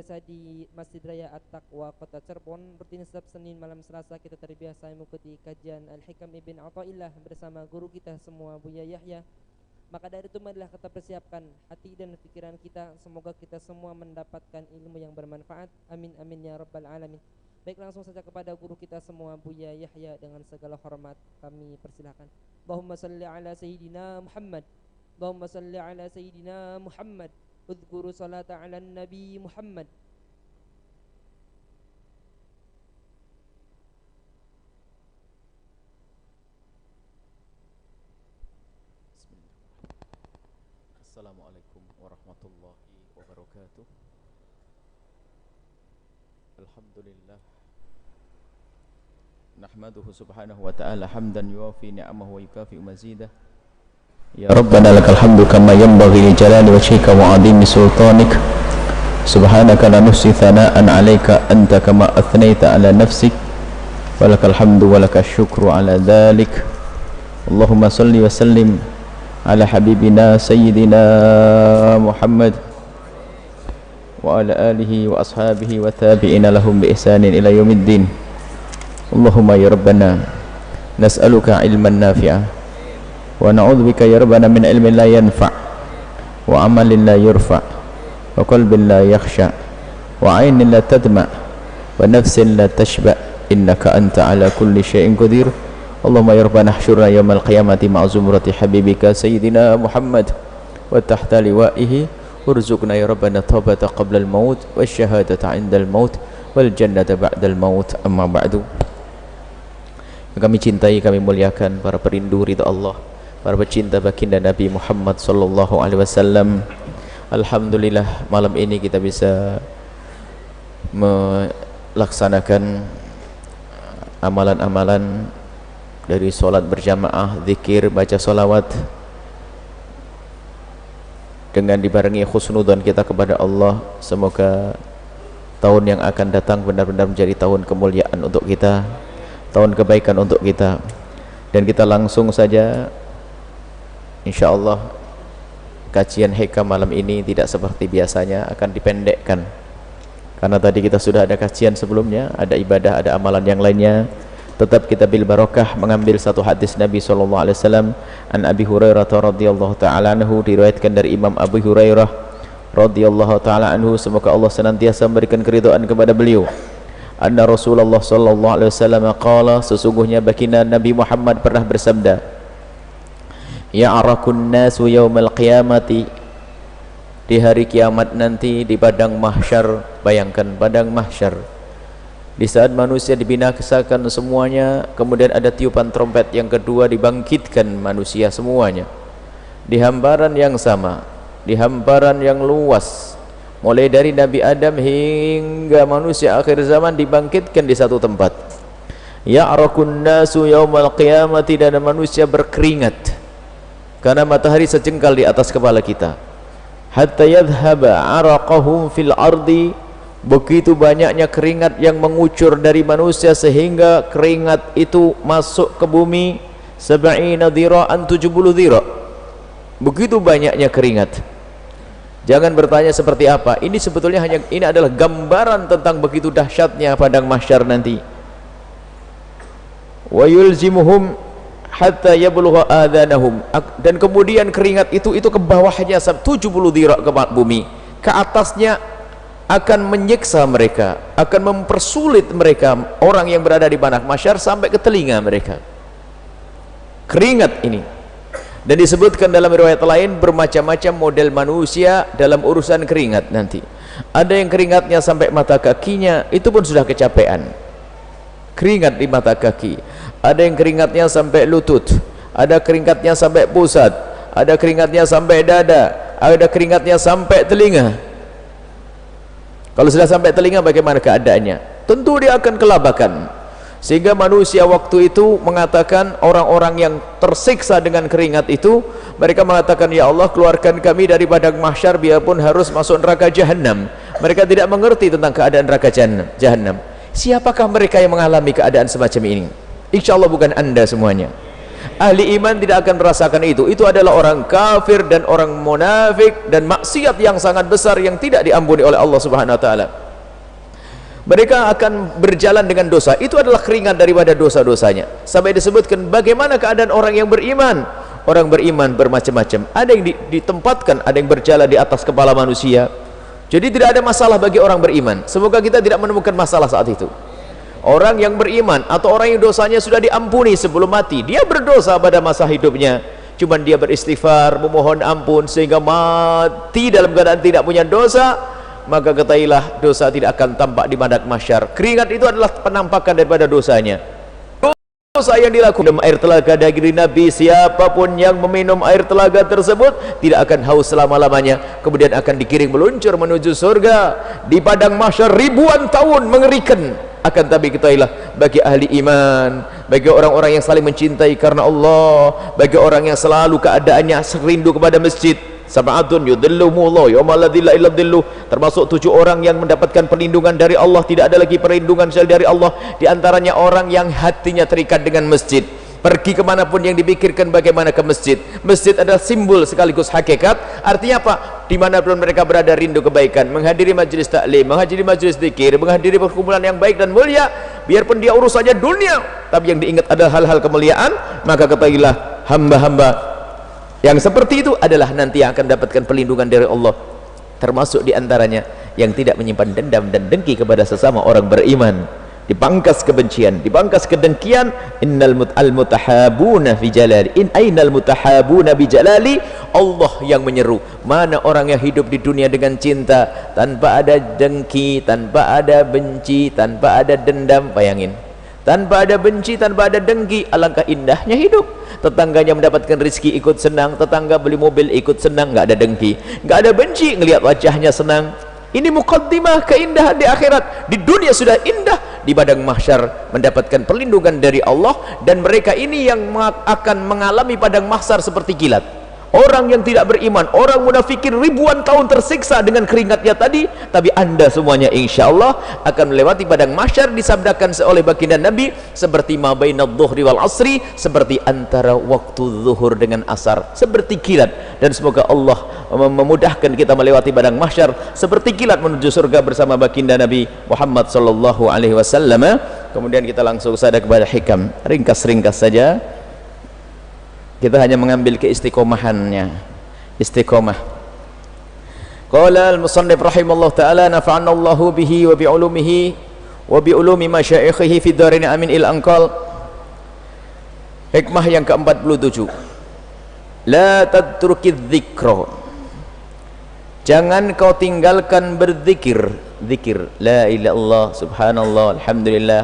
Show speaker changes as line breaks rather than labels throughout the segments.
biasa di Masjid Raya At-Taqwa Kota Cirebon. Rutin setiap Senin malam Selasa kita terbiasa mengikuti kajian Al-Hikam Ibn Athaillah bersama guru kita semua Buya Yahya. Maka dari itu marilah kita persiapkan hati dan pikiran kita, semoga kita semua mendapatkan ilmu yang bermanfaat. Amin amin ya rabbal alamin. Baik, langsung saja kepada guru kita semua Buya Yahya dengan segala hormat kami persilakan. Allahumma salli ala sayyidina Muhammad. Allahumma salli ala sayyidina Muhammad. Udhkuru salata ala nabi Muhammad.
Assalamualaikum warahmatullahi wabarakatuh. Alhamdulillah, nahmaduhu subhanahu wa ta'ala hamdan yuwafi ni'amahu wa yukafi mazidah. Ya Rabbana lakal hamdu kama yanbaghi li jalali wajhika wa 'azimi sultanik. Subhanaka la nuhsi thana'an 'alaika anta kama athnaita 'ala nafsik. Walakal hamdu walakash syukru 'ala dhalik. Allahumma salli wa sallim ala habibina sayyidina Muhammad wa ala alihi wa ashabihi wa tabi'ina lahum bi ihsanin ila yaumiddin. Allahumma ya Rabbana nas'aluka ilman nafi'a wa na'udzubika ya Rabbana min ilmin la yanfa' wa amalin la yurfa' wa qalbin la yakhsha' wa 'ainin la tadma' wa nafsin la tashba' innaka anta ala kulli syai'in qadir. Allahumma ya Rabbana ahsyurna yawmal qiyamati ma'a zumrati habibika sayyidina Muhammad wa tahta liwa'ihi urzuqna ya Rabbana taubata qabla al-maut wa syahadata 'inda al-maut wal jannata ba'da al-maut. Amma ba'du. Kami cintai, kami muliakan para perindu ridha Allah, para pecinta baginda Nabi Muhammad sallallahu alaihi wasallam. Alhamdulillah, malam ini kita bisa melaksanakan amalan-amalan dari solat berjamaah, zikir, baca solawat, dengan dibarengi husnudzon kita kepada Allah. Semoga tahun yang akan datang benar-benar menjadi tahun kemuliaan untuk kita, tahun kebaikan untuk kita. Dan kita langsung saja, insyaallah kajian hikam malam ini tidak seperti biasanya, akan dipendekkan karena tadi kita sudah ada kajian sebelumnya, ada ibadah, ada amalan yang lainnya. Tetap kita bil barokah mengambil satu hadis Nabi sallallahu alaihi wasallam. An Abi Hurairah radhiyallahu taala anhu, diriwayatkan dari Imam Abu Hurairah radhiyallahu taala anhu, semoga Allah senantiasa memberikan keridhaan kepada beliau. Anna Rasulullah sallallahu alaihi wasallam qala, sesungguhnya baginda Nabi Muhammad pernah bersabda, ya'rakun nasu yaumal qiyamati, di hari kiamat nanti, di padang mahsyar. Bayangkan padang mahsyar, di saat manusia dibinasakan semuanya, kemudian ada tiupan trompet yang kedua, dibangkitkan manusia semuanya di hamparan yang sama, di hamparan yang luas, mulai dari Nabi Adam hingga manusia akhir zaman dibangkitkan di satu tempat. Ya'rakun nasu yaumal qiyamati, dan manusia berkeringat karena matahari sejengkal di atas kepala kita. Hatta yadhhaba araqahum fil ardi, begitu banyaknya keringat yang mengucur dari manusia sehingga keringat itu masuk ke bumi. Sab'ina dhira'an, 70 dhira'. Begitu banyaknya keringat. Jangan bertanya seperti apa. Ini sebetulnya ini adalah gambaran tentang begitu dahsyatnya padang mahsyar nanti. Wa yulzimuhum hatta yablugha adhanahum, dan kemudian keringat itu ke bawahnya 70 dhira' ke bumi, ke atasnya akan menyiksa mereka, akan mempersulit mereka, orang yang berada di padang mahsyar, sampai ke telinga mereka keringat ini. Dan disebutkan dalam riwayat lain bermacam-macam model manusia dalam urusan keringat nanti. Ada yang keringatnya sampai mata kakinya, itu pun sudah kecapean, keringat di mata kaki. Ada yang keringatnya sampai lutut, ada keringatnya sampai pusat, ada keringatnya sampai dada, ada keringatnya sampai telinga. Kalau sudah sampai telinga, bagaimana keadaannya? Tentu dia akan kelabakan. Sehingga manusia waktu itu mengatakan, orang-orang yang tersiksa dengan keringat itu, mereka mengatakan, ya Allah, keluarkan kami dari padang mahsyar biarpun harus masuk neraka jahanam. Mereka tidak mengerti tentang keadaan neraka jahanam. Siapakah mereka yang mengalami keadaan semacam ini? Insya Allah bukan anda semuanya. Ahli iman tidak akan merasakan itu. Itu adalah orang kafir dan orang munafik dan maksiat yang sangat besar yang tidak diampuni oleh Allah Subhanahu wa taala. Mereka akan berjalan dengan dosa. Itu adalah keringat daripada dosa-dosanya. Sampai disebutkan bagaimana keadaan orang yang beriman. Orang beriman bermacam-macam. Ada yang ditempatkan, ada yang berjalan di atas kepala manusia. Jadi tidak ada masalah bagi orang beriman. Semoga kita tidak menemukan masalah saat itu. Orang yang beriman atau orang yang dosanya sudah diampuni sebelum mati, dia berdosa pada masa hidupnya, cuman dia beristighfar, memohon ampun sehingga mati dalam keadaan tidak punya dosa, maka ketahuilah dosa tidak akan tampak di padang mahsyar. Keringat itu adalah penampakan daripada dosanya. Dosa yang dilakukan minum air telaga dari Nabi, siapapun yang meminum air telaga tersebut tidak akan haus selama-lamanya, kemudian akan dikiring meluncur menuju surga. Di padang mahsyar ribuan tahun, mengerikan. Akan tapi ketahuilah, bagi ahli iman, bagi orang-orang yang saling mencintai karena Allah, bagi orang yang selalu keadaannya serindu kepada masjid, sab'atun yudhillumuhullah yawma la dhilla illa dhilluh, termasuk 7 orang yang mendapatkan perlindungan dari Allah, tidak ada lagi perlindungan selain dari Allah. Di antaranya orang yang hatinya terikat dengan masjid, pergi kemanapun yang dipikirkan bagaimana ke masjid. Masjid adalah simbol sekaligus hakikat. Artinya apa? Dimanapun mereka berada rindu kebaikan, menghadiri majelis taklim, menghadiri majelis zikir, menghadiri perkumpulan yang baik dan mulia. Biarpun dia urus saja dunia, tapi yang diingat adalah hal-hal kemuliaan. Maka ketahuilah, hamba-hamba yang seperti itu adalah nanti yang akan mendapatkan perlindungan dari Allah. Termasuk diantaranya yang tidak menyimpan dendam dan dengki kepada sesama orang beriman. Dipangkas kebencian, dipangkas kedengkian. Innal mutahabuna fi jalali, in ainal mutahabuna bi jalali. Allah yang menyeru, mana orang yang hidup di dunia dengan cinta, tanpa ada dengki, tanpa ada benci, tanpa ada dendam. Bayangin, tanpa ada benci, tanpa ada dengki, alangkah indahnya hidup. Tetangganya mendapatkan rezeki ikut senang, tetangga beli mobil ikut senang, nggak ada dengki, nggak ada benci, ngelihat wajahnya senang. Ini muqaddimah keindahan di akhirat. Di dunia sudah indah, di padang mahsyar mendapatkan perlindungan dari Allah. Dan mereka ini yang akan mengalami padang mahsyar seperti kilat. Orang yang tidak beriman, orang munafikin ribuan tahun tersiksa dengan keringatnya tadi, tapi anda semuanya insya Allah akan melewati padang mahsyar. Disabdakan oleh baginda Nabi, seperti ma bainadh dhuhri wal asri, seperti antara waktu zuhur dengan asar, seperti kilat. Dan semoga Allah memudahkan kita melewati padang mahsyar seperti kilat menuju surga bersama baginda Nabi Muhammad sallallahu alaihi wasallam. Kemudian kita langsung saja kepada hikam, ringkas-ringkas saja. Kita hanya mengambil keistiqomahannya. Istiqomah. Qala al-musannif rahimallahu taala, nafa'ana Allahu bihi wa bi ulumihi wa bi ulumi masyaikhihi fid dharain amin il anqal. Hikmah yang ke-47. La tadrukidz dzikra. Jangan kau tinggalkan berzikir. Zikir la ilaha illallah, subhanallah, alhamdulillah,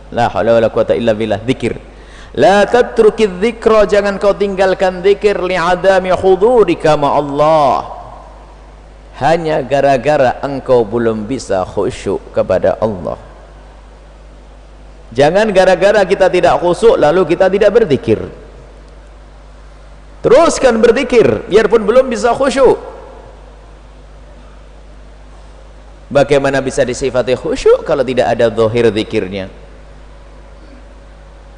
la haula wala quwata illa billah. Zikir. La tatrukidz dzikra, jangan kau tinggalkan zikir li'adami hudurika ma'allah, hanya gara-gara engkau belum bisa khusyuk kepada Allah. Jangan gara-gara kita tidak khusyuk lalu kita tidak berzikir. Teruskan berzikir biarpun belum bisa khusyuk. Bagaimana bisa disifati khusyuk kalau tidak ada zahir zikirnya?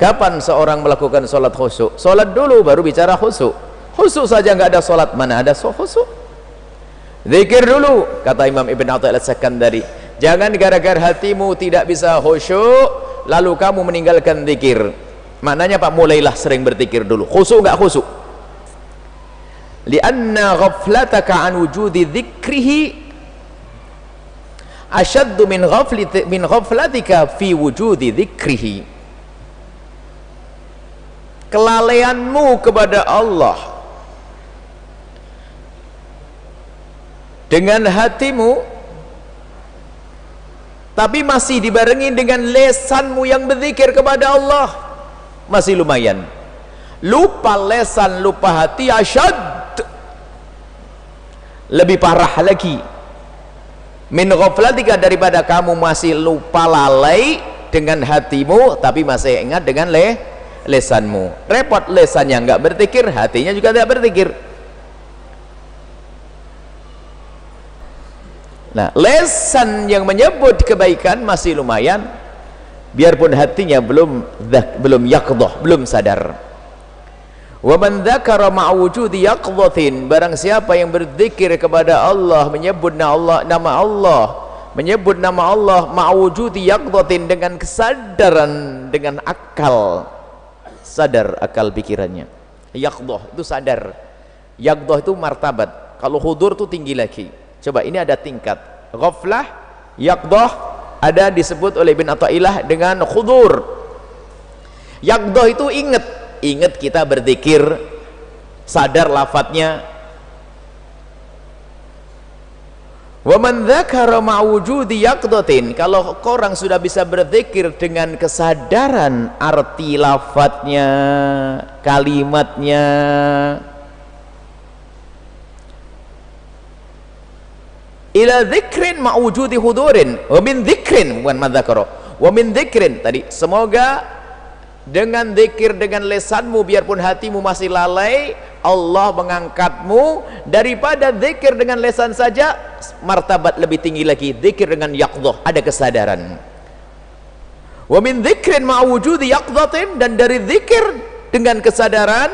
Kapan seorang melakukan sholat khusyuk? Sholat dulu baru bicara khusyuk. Khusyuk saja nggak ada sholat, mana ada khusyuk? Zikir dulu, kata Imam Ibn Athaillah As-Sakandari. Jangan gara-gara hatimu tidak bisa khusyuk lalu kamu meninggalkan zikir. Maknanya Pak, mulailah sering berzikir dulu. Khusyuk nggak khusyuk? Lianna ghaflataka an wujudi dzikrihi ashaddu min ghaflatika fi wujudi dzikrihi. Kelalaianmu kepada Allah dengan hatimu, tapi masih dibarengi dengan lesanmu yang berzikir kepada Allah, masih lumayan. Lupa lesan, lupa hati, asyad, lebih parah lagi. Min ghaflatika, daripada kamu masih lupa lalai dengan hatimu tapi masih ingat dengan lesanmu. Repot, lesannya nggak berzikir, hatinya juga tidak berzikir. Nah, lesan yang menyebut kebaikan masih lumayan, biarpun hatinya belum yaqdhah, belum sadar. Wa man dzakara ma'a wujudi yaqdhatin, barang siapa yang berzikir kepada Allah, menyebut nama Allah, menyebut nama Allah ma'a wujudi yaqdhatin, dengan kesadaran, dengan akal, sadar akal pikirannya. Yaqdhah itu sadar, yaqdhah itu martabat. Kalau hudur itu tinggi lagi. Coba, ini ada tingkat ghaflah, yaqdhah, ada disebut oleh Ibn Athaillah dengan khudur. Yaqdhah itu ingat kita berzikir, sadar lafadznya. Wa man dzakara ma'a wujudi yaqdhatin, kalau orang sudah bisa berzikir dengan kesadaran arti lafadznya, kalimatnya, ila dzikrin ma'a wujudi hudurin, wa min dzikrin, bukan madzakara, wa min dzikrin tadi, semoga dengan zikir dengan lesanmu, biarpun hatimu masih lalai, Allah mengangkatmu daripada zikir dengan lesan saja, martabat lebih tinggi lagi, zikir dengan yaqdhah, ada kesadaran. Wa min dzikrin ma'a wujudi yaqdhatin, dan dari zikir dengan kesadaran,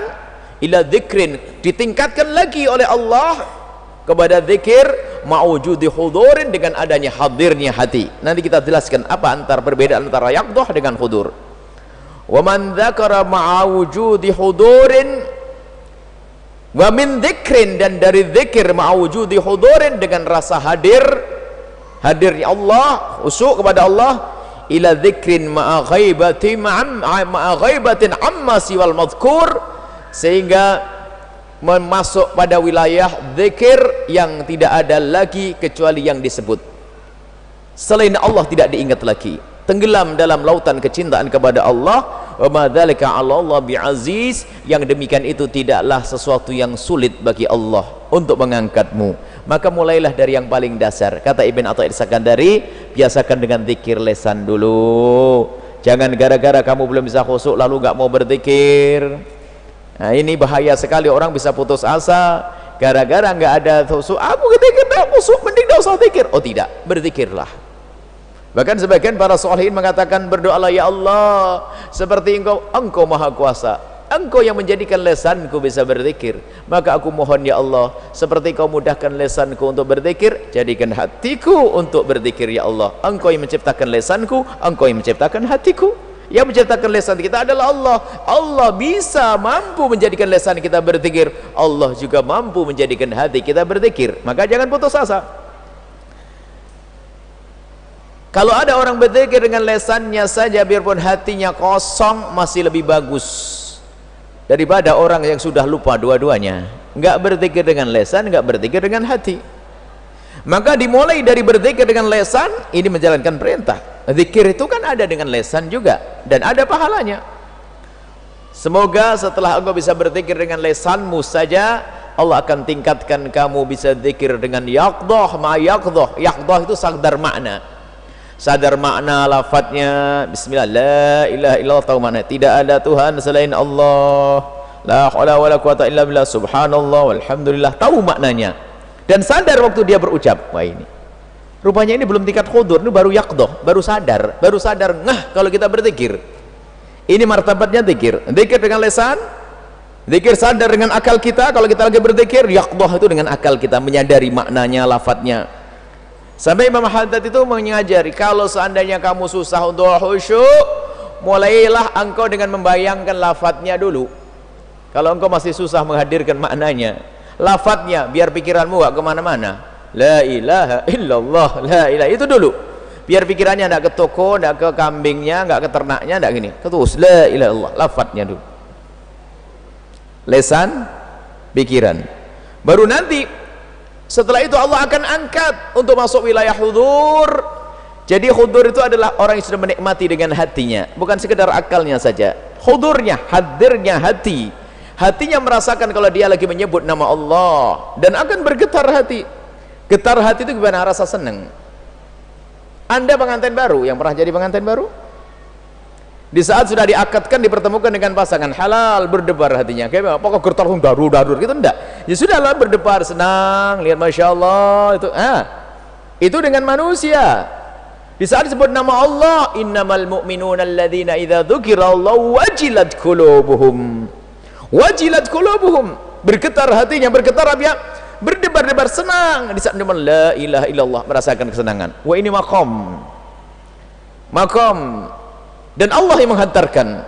ila dzikrin, ditingkatkan lagi oleh Allah kepada zikir ma'a wujudi hudurin, dengan adanya hadirnya hati. Nanti kita jelaskan apa perbedaan antara yaqdhah dengan hudur. Wa man dzakara ma'a wujudi hudurin wa min dzikrin, dan dari zikir ma'a wujudi hudurin, dengan rasa hadirnya Allah, khusyuk kepada Allah, ila dzikrin ma'a ghaibatin amma siwal madhkur, sehingga masuk pada wilayah zikir yang tidak ada lagi kecuali yang disebut, selain Allah tidak diingat lagi, tenggelam dalam lautan kecintaan kepada Allah. Wa ma dzalika 'ala Allah bi'aziz, yang demikian itu tidaklah sesuatu yang sulit bagi Allah untuk mengangkatmu. Maka mulailah dari yang paling dasar. Kata Ibn Athaillah Sakandari, biasakan dengan zikir lesan dulu. Jangan gara-gara kamu belum bisa khusyuk lalu nggak mau berzikir. Nah, ini bahaya sekali, orang bisa putus asa gara-gara nggak ada khusyuk. Aku ketika khusyuk mending enggak usah zikir. Oh tidak, berzikirlah. Bahkan sebagian para sholihin mengatakan, berdoalah ya Allah seperti engkau maha kuasa, engkau yang menjadikan lesanku bisa berzikir, maka aku mohon ya Allah, seperti kau mudahkan lesanku untuk berzikir, jadikan hatiku untuk berzikir ya Allah. Engkau yang menciptakan lesanku, engkau yang menciptakan hatiku. Yang menciptakan lesan kita adalah Allah. Allah bisa mampu menjadikan lesan kita berzikir, Allah juga mampu menjadikan hati kita berzikir. Maka jangan putus asa. Kalau ada orang berzikir dengan lesannya saja, biarpun hatinya kosong, masih lebih bagus daripada orang yang sudah lupa dua-duanya, nggak berzikir dengan lesan, nggak berzikir dengan hati. Maka dimulai dari berzikir dengan lesan, ini menjalankan perintah. Zikir itu kan ada dengan lesan juga, dan ada pahalanya. Semoga setelah engkau bisa berzikir dengan lesanmu saja, Allah akan tingkatkan kamu bisa zikir dengan yaqdhah ma yaqdhah. Yaqdhah itu sadar makna lafadznya, bismillah, la ilaha illallah, tahu makna tidak ada Tuhan selain Allah, la haula wala quwata illa billah, subhanallah walhamdulillah, tahu maknanya dan sadar waktu dia berucap. Wah, ini rupanya ini belum tingkat khudur, ini baru yaqdhah, baru sadar ngah kalau kita berzikir. Ini martabatnya zikir dengan lesan, zikir sadar dengan akal kita. Kalau kita lagi berzikir, yaqdhah itu dengan akal kita, menyadari maknanya, lafadznya. Sampai Imam Haddad itu mengajari, kalau seandainya kamu susah untuk khusyuk, mulailah engkau dengan membayangkan lafadznya dulu. Kalau engkau masih susah menghadirkan maknanya, lafadznya, biar pikiranmu gak kemana-mana. La ilaha illallah, la ilaha, itu dulu. Biar pikirannya gak ke toko, gak ke kambingnya, gak ke ternaknya, gak gini. Terus la ilaha illallah, lafadznya dulu. Lesan, pikiran. Baru nanti setelah itu Allah akan angkat untuk masuk wilayah hudur. Jadi hudur itu adalah orang yang sudah menikmati dengan hatinya, bukan sekedar akalnya saja. Hudurnya, hadirnya hati. Hatinya merasakan kalau dia lagi menyebut nama Allah, dan akan bergetar hati. Getar hati itu gimana? Rasa senang. Anda pengantin baru, yang pernah jadi pengantin baru, di saat sudah diakadkan, dipertemukan dengan pasangan halal, berdebar hatinya. Kayak pokok gertar darur gitu, enggak. Ya sudahlah, berdebar, senang, lihat masya Allah itu. Itu dengan manusia. Di saat disebut nama Allah, innamal mu'minuna alladzina idza dzukirallahu wajilat qulubuhum wajilat qulubuhum, bergetar hatinya, bergetar apa ya? Berdebar-debar senang di saat mendengar la ilaha illallah, merasakan kesenangan. Wah, ini makom dan Allah yang menghantarkan,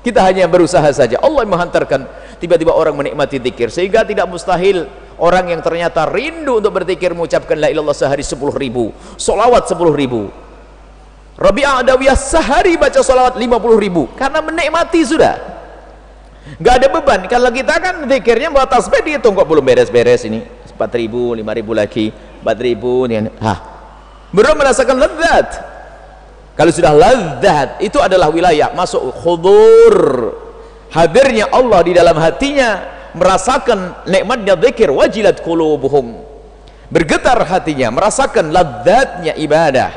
kita hanya berusaha saja. Allah yang menghantarkan, tiba-tiba orang menikmati zikir, sehingga tidak mustahil orang yang ternyata rindu untuk berzikir mengucapkan la ilallah sehari 10.000, solawat 10.000. Rabi'ah Adawiyah sehari baca solawat 50.000 karena menikmati sudah, nggak ada beban. Kalau kita kan zikirnya bawa tasbih dihitung, kok belum beres-beres ini, 4.000, 5.000 lagi, 4.000 nih, belum merasakan lezat. Kalau sudah lezat, itu adalah wilayah masuk khudur, hadirnya Allah di dalam hatinya, merasakan nikmatnya zikir. Wajilat qulubuhum, bergetar hatinya, merasakan lezatnya ibadah.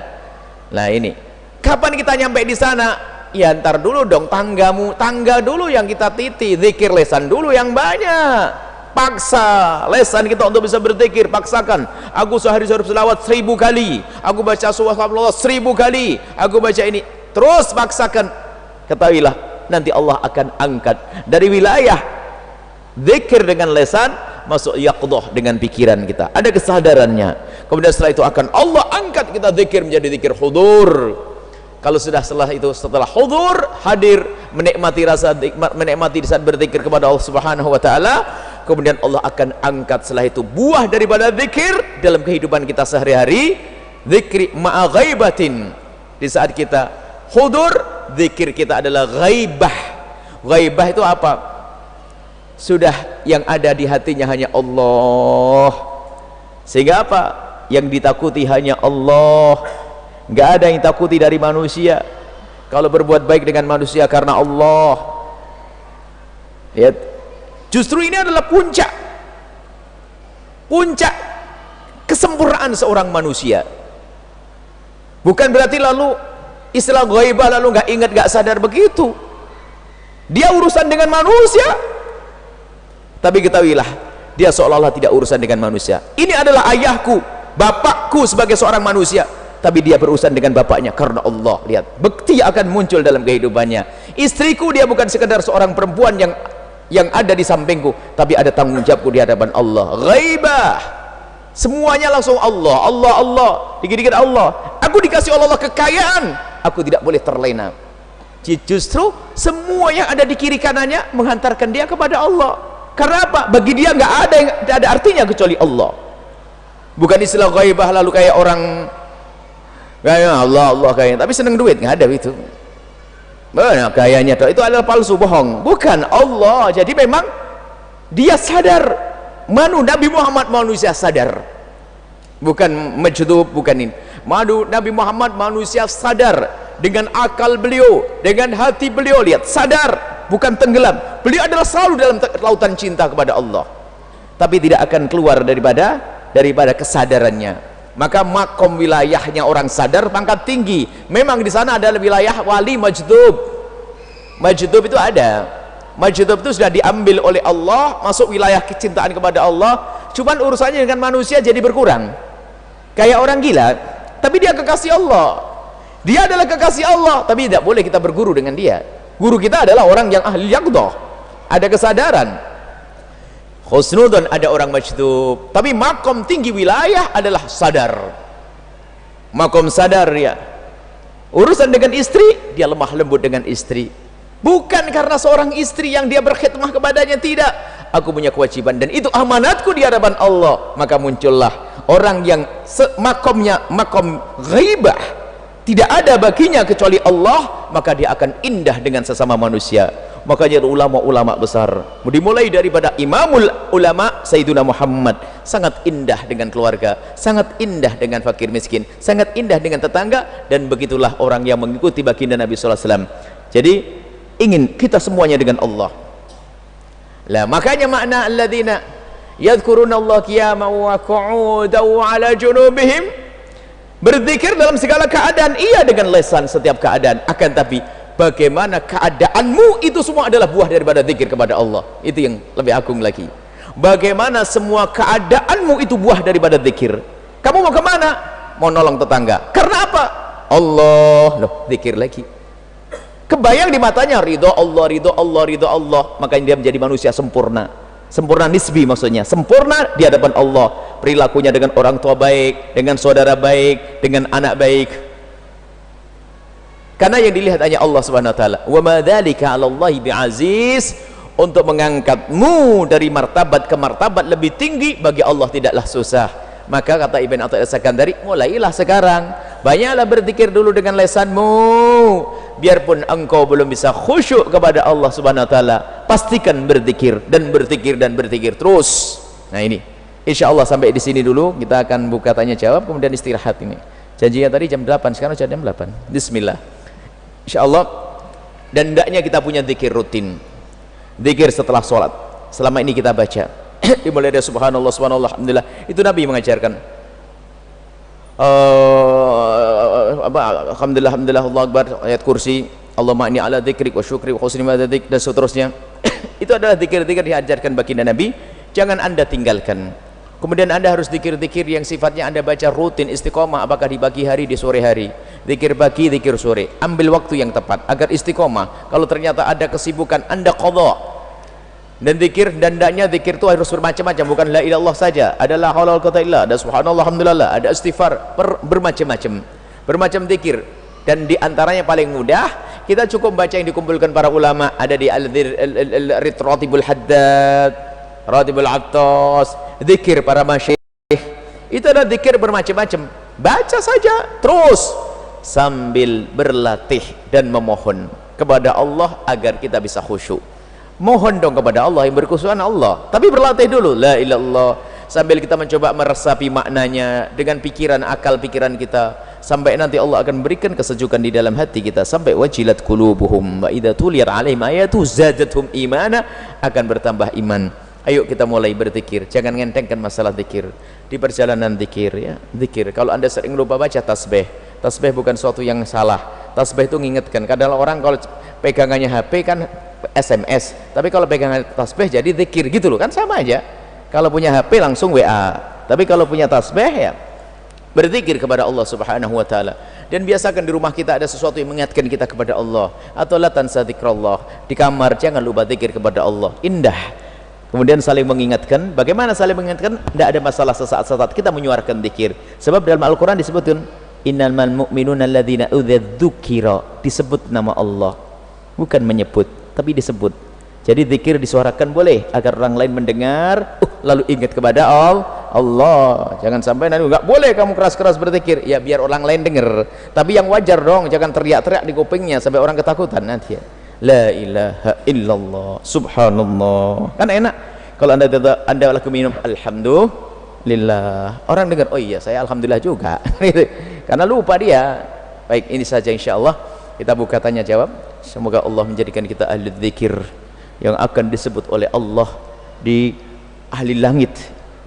Nah ini kapan kita nyampe di sana? Ya ntar dulu dong, tangga dulu yang kita titi, zikir lesan dulu yang banyak. Paksa lesan kita untuk bisa berzikir, paksakan. Aku sehari selawat 1000 kali, aku baca subhanallah 1000 kali, aku baca ini, terus paksakan. Ketahuilah nanti Allah akan angkat dari wilayah zikir dengan lesan masuk yaqdah dengan pikiran kita, ada kesadarannya. Kemudian setelah itu akan Allah angkat kita zikir menjadi zikir hudur. Kalau sudah setelah hudur, hadir, menikmati rasa menikmati di saat berzikir kepada Allah Subhanahu wa taala, kemudian Allah akan angkat setelah itu buah daripada zikir dalam kehidupan kita sehari-hari. Zikri ma'a ghaibatin, di saat kita hudur, zikir kita adalah ghaibah. Ghaibah itu apa? Sudah yang ada di hatinya hanya Allah, sehingga apa? Yang ditakuti hanya Allah, nggak ada yang takuti dari manusia. Kalau berbuat baik dengan manusia karena Allah, ya, justru ini adalah puncak kesempurnaan seorang manusia. Bukan berarti lalu istilah ghaibah lalu nggak ingat, nggak sadar, begitu. Dia urusan dengan manusia, tapi ketahuilah dia seolah-olah tidak urusan dengan manusia. Ini adalah ayahku, bapakku sebagai seorang manusia, tapi dia berurusan dengan bapaknya karena Allah. Lihat, bekti akan muncul dalam kehidupannya. Istriku, dia bukan sekedar seorang perempuan yang ada di sampingku, tapi ada tanggung jawabku di hadapan Allah. Ghaibah, semuanya langsung Allah, Allah, Allah, dikit-dikit Allah. Aku dikasih Allah kekayaan, aku tidak boleh terlena. Justru semua yang ada di kiri kanannya menghantarkan dia kepada Allah. Karena apa? Bagi dia nggak ada artinya kecuali Allah. Bukan istilah ghaibah lalu kayak orang kayak Allah kayak, tapi seneng duit, nggak ada itu. Mana kayanya itu adalah palsu, bohong, bukan Allah. Jadi memang dia sadar, Nabi Muhammad manusia sadar, bukan majdub, bukan ini. Nabi Muhammad manusia sadar dengan akal beliau, dengan hati beliau, lihat, sadar, bukan tenggelam. Beliau adalah selalu dalam lautan cinta kepada Allah, tapi tidak akan keluar daripada kesadarannya. Maka makom wilayahnya orang sadar, pangkat tinggi. Memang di sana ada wilayah wali majdub. Majdub itu ada. Majdub itu sudah diambil oleh Allah, masuk wilayah kecintaan kepada Allah. Cuman urusannya dengan manusia jadi berkurang. Kayak orang gila, tapi dia kekasih Allah. Dia adalah kekasih Allah, tapi tidak boleh kita berguru dengan dia. Guru kita adalah orang yang ahli yaqdah, ada kesadaran. Husnudon ada orang majdub, tapi makom tinggi wilayah adalah sadar. Makom sadar, ya. Urusan dengan istri, dia lemah lembut dengan istri. Bukan karena seorang istri yang dia berkhidmah kepadanya, tidak. Aku punya kewajiban dan itu amanatku di hadapan Allah. Maka muncullah orang yang makomnya makom ghaibah, tidak ada baginya kecuali Allah, maka dia akan indah dengan sesama manusia. Makanya ulama-ulama besar, dimulai daripada imamul ulama Sayyiduna Muhammad, sangat indah dengan keluarga, sangat indah dengan fakir miskin, sangat indah dengan tetangga, dan begitulah orang yang mengikuti baginda Nabi SAW. Jadi ingin kita semuanya dengan Allah lah. Makanya makna alladzina yadhkuruna Allah qiyaman wa qu'udan wa ala junubihim, berzikir dalam segala keadaan, iya dengan lesan setiap keadaan, akan tapi bagaimana keadaanmu itu semua adalah buah daripada zikir kepada Allah. Itu yang lebih agung lagi. Bagaimana semua keadaanmu itu buah daripada zikir. Kamu mau kemana? Mau nolong tetangga. Karena apa? Allah, loh, zikir lagi. Kebayang di matanya ridho Allah, ridho Allah, ridho Allah, makanya dia menjadi manusia sempurna. Sempurna nisbi maksudnya, sempurna di hadapan Allah. Perilakunya dengan orang tua baik, dengan saudara baik, dengan anak baik. Karena yang dilihat hanya Allah Subhanahu wa taala. Wa ma dzalika 'alallahi bi'aziz. Untuk mengangkatmu dari martabat ke martabat lebih tinggi bagi Allah tidaklah susah. Maka kata Ibn Athaillah As-Sakandari, mulailah sekarang, banyaklah berzikir dulu dengan lesanmu. Biarpun engkau belum bisa khusyuk kepada Allah Subhanahu wa taala, pastikan berzikir dan berzikir dan berzikir terus. Nah ini, insyaallah sampai di sini dulu, kita akan buka tanya jawab kemudian istirahat ini. Janjinya tadi jam 8, sekarang sudah jam 8. Bismillah. Insyaallah, dan hendaknya kita punya zikir rutin. Zikir setelah sholat. Selama ini kita baca dimulai dari subhanallah, subhanallah, alhamdulillah, itu Nabi mengajarkan. Alhamdulillah, alhamdulillah, Allah Akbar, ayat kursi, Allahumma inni ala dzikrik wa syukri wa husni ibadatik, dan seterusnya. Itu adalah zikir-zikir diajarkan baginda Nabi, jangan Anda tinggalkan. Kemudian Anda harus zikir-zikir yang sifatnya Anda baca rutin, istiqomah, apakah di pagi hari, di sore hari. Zikir pagi, zikir sore. Ambil waktu yang tepat agar istiqomah. Kalau ternyata ada kesibukan, Anda qadha. Dan zikir, dan hendaknya zikir itu harus bermacam-macam, bukan la ilaha illallah saja. Ada la haula wala quwwata illa, ada subhanallah, alhamdulillah, ada istighfar, bermacam-macam. Bermacam zikir. Dan di antaranya paling mudah, kita cukup baca yang dikumpulkan para ulama, ada di al-ratibul haddad, ratibul attas, zikir para masyayikh. Itu ada zikir bermacam-macam. Baca saja terus sambil berlatih dan memohon kepada Allah agar kita bisa khusyuk. Mohon dong kepada Allah yang berkesusahan Allah, tapi berlatih dulu la ilaha illallah, sambil kita mencoba meresapi maknanya dengan pikiran, akal pikiran kita, sampai nanti Allah akan berikan kesejukan di dalam hati kita, sampai wajilat qulubuhum wa idza tuliyat alaihim ayatu zadatuhum imana, akan bertambah iman. Ayo kita mulai berzikir, jangan ngentengkan masalah zikir. Di perjalanan zikir ya, zikir. Kalau Anda sering lupa baca tasbih, tasbih bukan suatu yang salah. Tasbih itu mengingatkan. Kadang orang kalau pegangannya HP kan SMS, tapi kalau pegangan tasbih jadi zikir gitu loh, kan sama aja. Kalau punya HP langsung WA, tapi kalau punya tasbih ya berzikir kepada Allah Subhanahu wa taala. Dan biasakan di rumah kita ada sesuatu yang mengingatkan kita kepada Allah, atau la tansa dzikrallah. Di kamar jangan lupa zikir kepada Allah, indah. Kemudian saling mengingatkan. Bagaimana saling mengingatkan? Tidak ada masalah sesaat-saat kita menyuarakan zikir, sebab dalam Al-Quran disebutkan innamal mu'minuna alladzina idza dzukira, disebut nama Allah, bukan menyebut tapi disebut. Jadi zikir disuarakan boleh agar orang lain mendengar, lalu ingat kepada Allah. Jangan sampai nanti nggak boleh kamu keras-keras berzikir, ya biar orang lain dengar, tapi yang wajar dong, jangan teriak-teriak di kupingnya sampai orang ketakutan nanti ya. La ilaha illallah, subhanallah, kan enak kalau anda lagi minum alhamdulillah, orang dengar, oh iya saya alhamdulillah juga karena lupa dia. Baik, ini saja insyaallah kita buka tanya jawab. Semoga Allah menjadikan kita ahli zikir yang akan disebut oleh Allah di ahli langit,